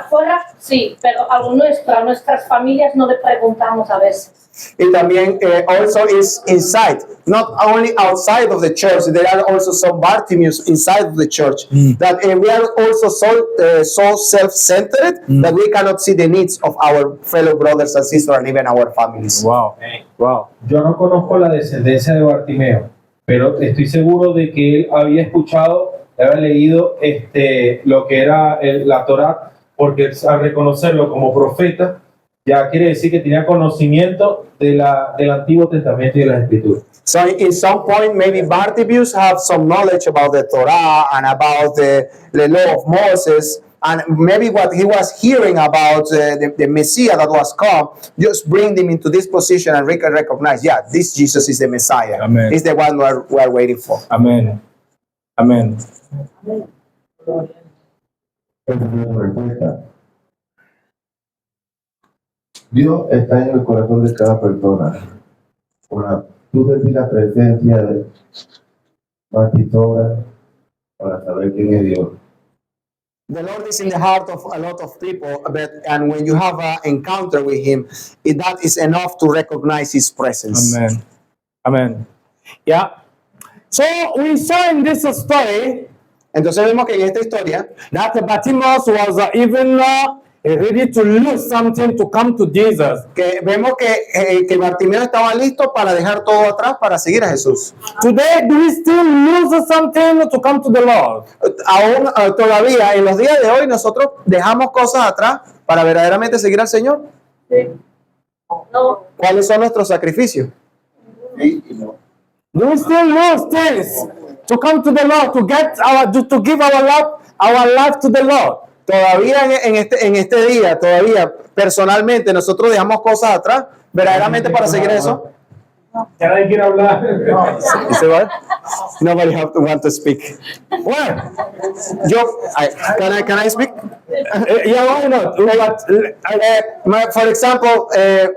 fuera, sí, pero a lo nuestro, a nuestras familias no le preguntamos a veces. Y también also is inside, not only outside of the church. There are also some Bartimeus inside of the church. That we are also so self-centered that we cannot see the needs of our fellow brothers and sisters and even our families. Wow. Wow. Yo no conozco la descendencia de Bartimeo, pero estoy seguro de que él había escuchado, había leído lo que era la Torá, porque al reconocerlo como profeta, Ya quiere decir que tenía conocimiento del Antiguo Testamento y de las Escrituras. So in some point, maybe Bartimaeus have some knowledge about the Torah and about the law of Moses, and maybe what he was hearing about the Messiah that was come, just bring him into this position and recognize, yeah, this Jesus is the Messiah. Amen. He's the one we are waiting for. Amen. Amen. Respuesta. Dios está en el corazón de cada persona. Ahora, tú sentís la presencia de Pastora para saber quién es Dios. The Lord is in the heart of a lot of people, and when you have an encounter with Him, that is enough to recognize His presence. Amen. Amen. Yeah. So we saw in this story, entonces vemos que en esta historia, that Bartimaeus was even ready to lose something to come to Jesus. Que vemos que Bartimeo estaba listo para dejar todo atrás para seguir a Jesús. Today, do we still lose something to come to the Lord? Aún todavía en los días de hoy nosotros dejamos cosas atrás para verdaderamente seguir al Señor. Sí. No. ¿Cuáles son nuestros sacrificios? Sí y no. Do we still lose things to come to the Lord, to give our life to the Lord? Todavía en este día, todavía personalmente nosotros dejamos cosas atrás verdaderamente para seguir eso. Ya nadie quiere hablar. You say what? Nobody want to speak. Well, can I speak? Yeah, why not? For example, le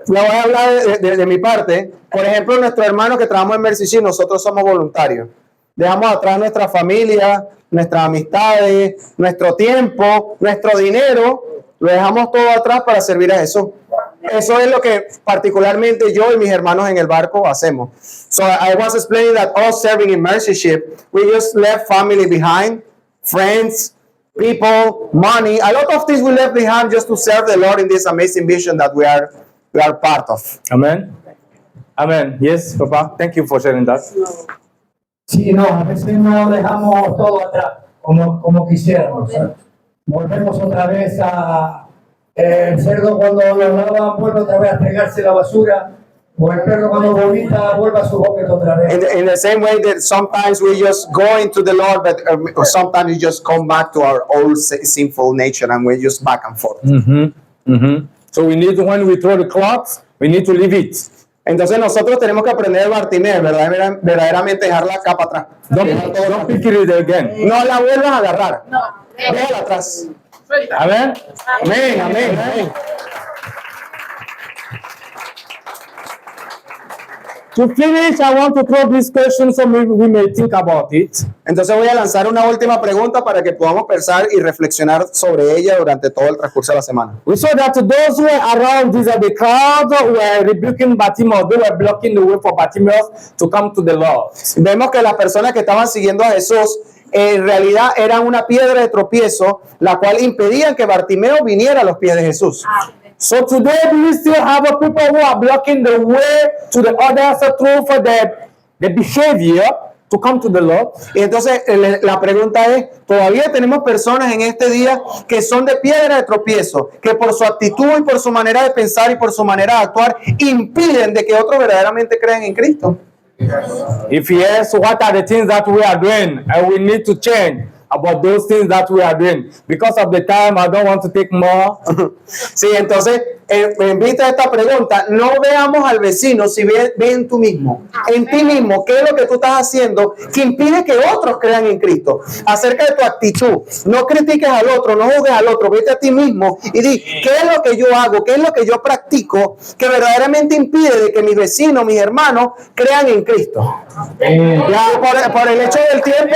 voy a hablar de mi parte. Por ejemplo, nuestros hermanos que trabajamos en Mercy Seat, nosotros somos voluntarios. Dejamos atrás nuestra familia, nuestras amistades, nuestro tiempo, nuestro dinero, lo dejamos todo atrás para servir a Jesús. Eso es lo que particularmente yo y mis hermanos en el barco hacemos. So I was explaining that all serving in Mercy Ship, we just left family behind, friends, people, money, a lot of things we left behind just to serve the Lord in this amazing vision that we are part of. Amen. Amen. Yes, Papa. Thank you for sharing that. Sí, no, a veces no dejamos todo atrás como quisiéramos. ¿Sabes? Volvemos otra vez a el cerdo cuando lo lavan vuelve otra vez a entregarse la basura, o el perro cuando vomita vuelve a su boquete otra vez. In the same way that sometimes we just go into the Lord, but sometimes we just come back to our old sinful nature and we're just back and forth. So we need, when we throw the cloth, we need to leave it. Entonces nosotros tenemos que aprender a Bartimeo, verdaderamente dejar la capa atrás. Don't pick it again. No la vuelvas a agarrar. Déjala atrás. Amen. Amén, amén, amén. To finish, I want to throw this question so maybe we may think about it. Entonces voy a lanzar una última pregunta para que podamos pensar y reflexionar sobre ella durante todo el transcurso de la semana. We saw that those who were around the crowd were rebuking Bartimaeus. They were blocking the way for Bartimaeus to come to the Lord. Vemos que las personas que estaban siguiendo a Jesús en realidad eran una piedra de tropiezo, la cual impedían que Bartimeo viniera a los pies de Jesús. So today we still have people who are blocking the way to the others through for the behavior to come to the Lord. Y entonces la pregunta es, todavía tenemos personas en este día que son de piedra de tropiezo, que por su actitud y por su manera de pensar y por su manera de actuar impiden de que otros verdaderamente crean en Cristo. If yes, what are the things that we are doing and we need to change about those things that we are doing? Because of the time, I don't want to take more. Sí, entonces, en vista de esta pregunta, no veamos al vecino, si ve en tú mismo, en ti mismo, qué es lo que tú estás haciendo que impide que otros crean en Cristo. Acerca de tu actitud, no critiques al otro, no juzgues al otro, vete a ti mismo y di, ¿qué es lo que yo hago? ¿Qué es lo que yo practico que verdaderamente impide de que mis vecinos, mis hermanos crean en Cristo? Ya, por el hecho del tiempo,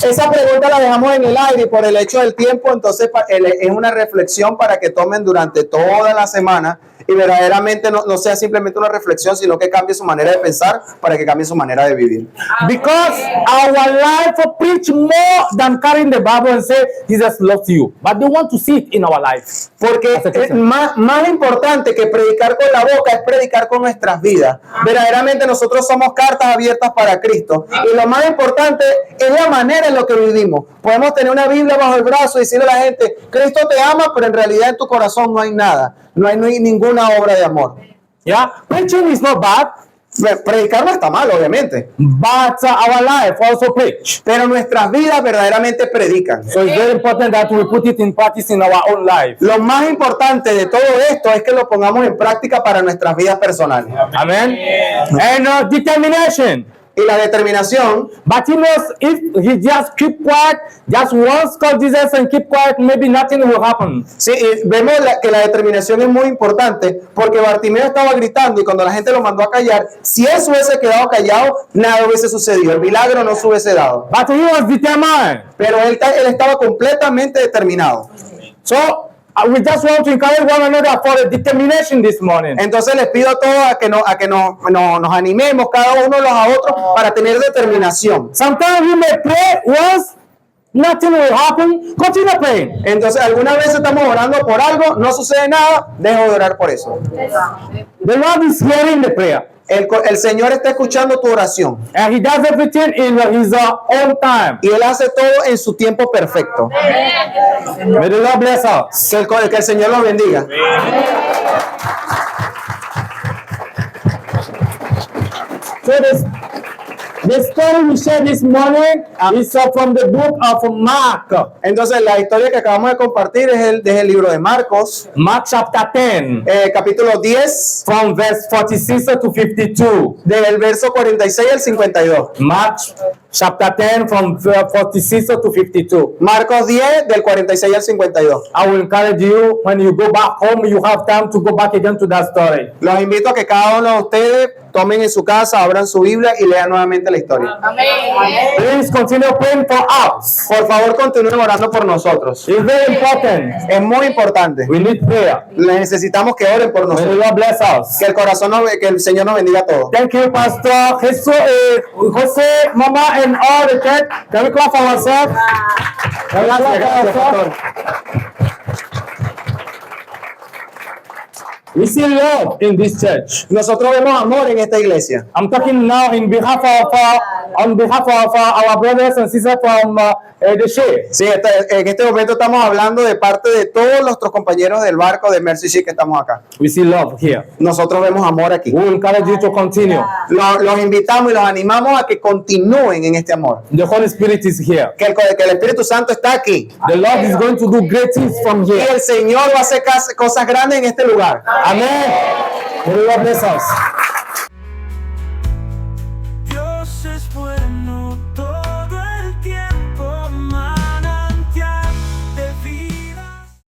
esa pregunta la dejamos en el aire y por el hecho del tiempo, entonces es una reflexión para que tomen durante toda la semana y verdaderamente no sea simplemente una reflexión, sino que cambie su manera de pensar para que cambie su manera de vivir. Because our life preach more than carrying the Bible and say Jesus loves you, but they want to see it in our life. Porque más importante que predicar con la boca es predicar con nuestras vidas. Verdaderamente nosotros somos cartas abiertas para Cristo, y lo más importante es la manera en la que vivimos. Podemos tener una Biblia bajo el brazo y decirle a la gente, Cristo te ama, pero en realidad en tu corazón no hay nada, no hay ninguna obra de amor. Yeah, preaching is not bad. Predicar no está mal, obviamente. But our life also preach. Pero nuestras vidas verdaderamente predican. So it's very important that we put it in practice in our own life. Lo más importante de todo esto es que lo pongamos en práctica para nuestras vidas personales. Amen. And determination. Y la determinación. But he knows if he just keep quiet, just once call Jesus and keep quiet, maybe nothing will happen. Sí, y vemos que la determinación es muy importante, porque Bartimeo estaba gritando y cuando la gente lo mandó a callar, si él se hubiese quedado callado, nada hubiese sucedido, el milagro no se hubiese dado. But he was determined. Pero él estaba completamente determinado. So we just want to encourage one another for the determination this morning. Entonces les pido a todos a que nos animemos cada uno los a otros para tener determinación. Sometimes we may pray once, nothing will happen, continue praying. Entonces algunas veces estamos orando por algo, no sucede nada, dejo de orar por eso. The Lord is hearing the prayer. El Señor está escuchando tu oración. And he does everything in his own time. Y Él hace todo en su tiempo perfecto. May the Lord bless us. Que el Señor los bendiga. So the story we shared this morning is from the book of Mark. Entonces la historia que acabamos de compartir es del libro de Marcos. Mark chapter 10. Capítulo 10. From verse 46 to 52. Del verso 46 al 52. Mark chapter 10 from 46 to 52. Marcos 10 del 46 al 52. I will encourage you, when you go back home, you have time to go back again to that story. Los invito a que cada uno de ustedes tomen en su casa, abran su Biblia y lean nuevamente la historia. Please continue praying for us. Por favor, continúen orando por nosotros. It's very important. Es muy importante. We need prayer. Necesitamos que oren por nosotros. May the Lord bless us. Que el Señor nos bendiga a todos. Thank you, Pastor Jesus, Jose, Mama, and all the church. Can we clap for ourselves? We see love in this church. Nosotros vemos amor en esta iglesia. I'm talking now on behalf of our brothers and sisters from the ship. Sí, en este momento estamos hablando de parte de todos nuestros compañeros del barco de Mercy Ship que estamos acá. We see love here. Nosotros vemos amor aquí. We encourage you to continue. Los invitamos y los animamos a que continúen en este amor. The Holy Spirit is here. Que el Espíritu Santo está aquí. The Lord is going to do great things from here. Y el Señor va a hacer cosas grandes en este lugar. Amen. May the Lord bless us.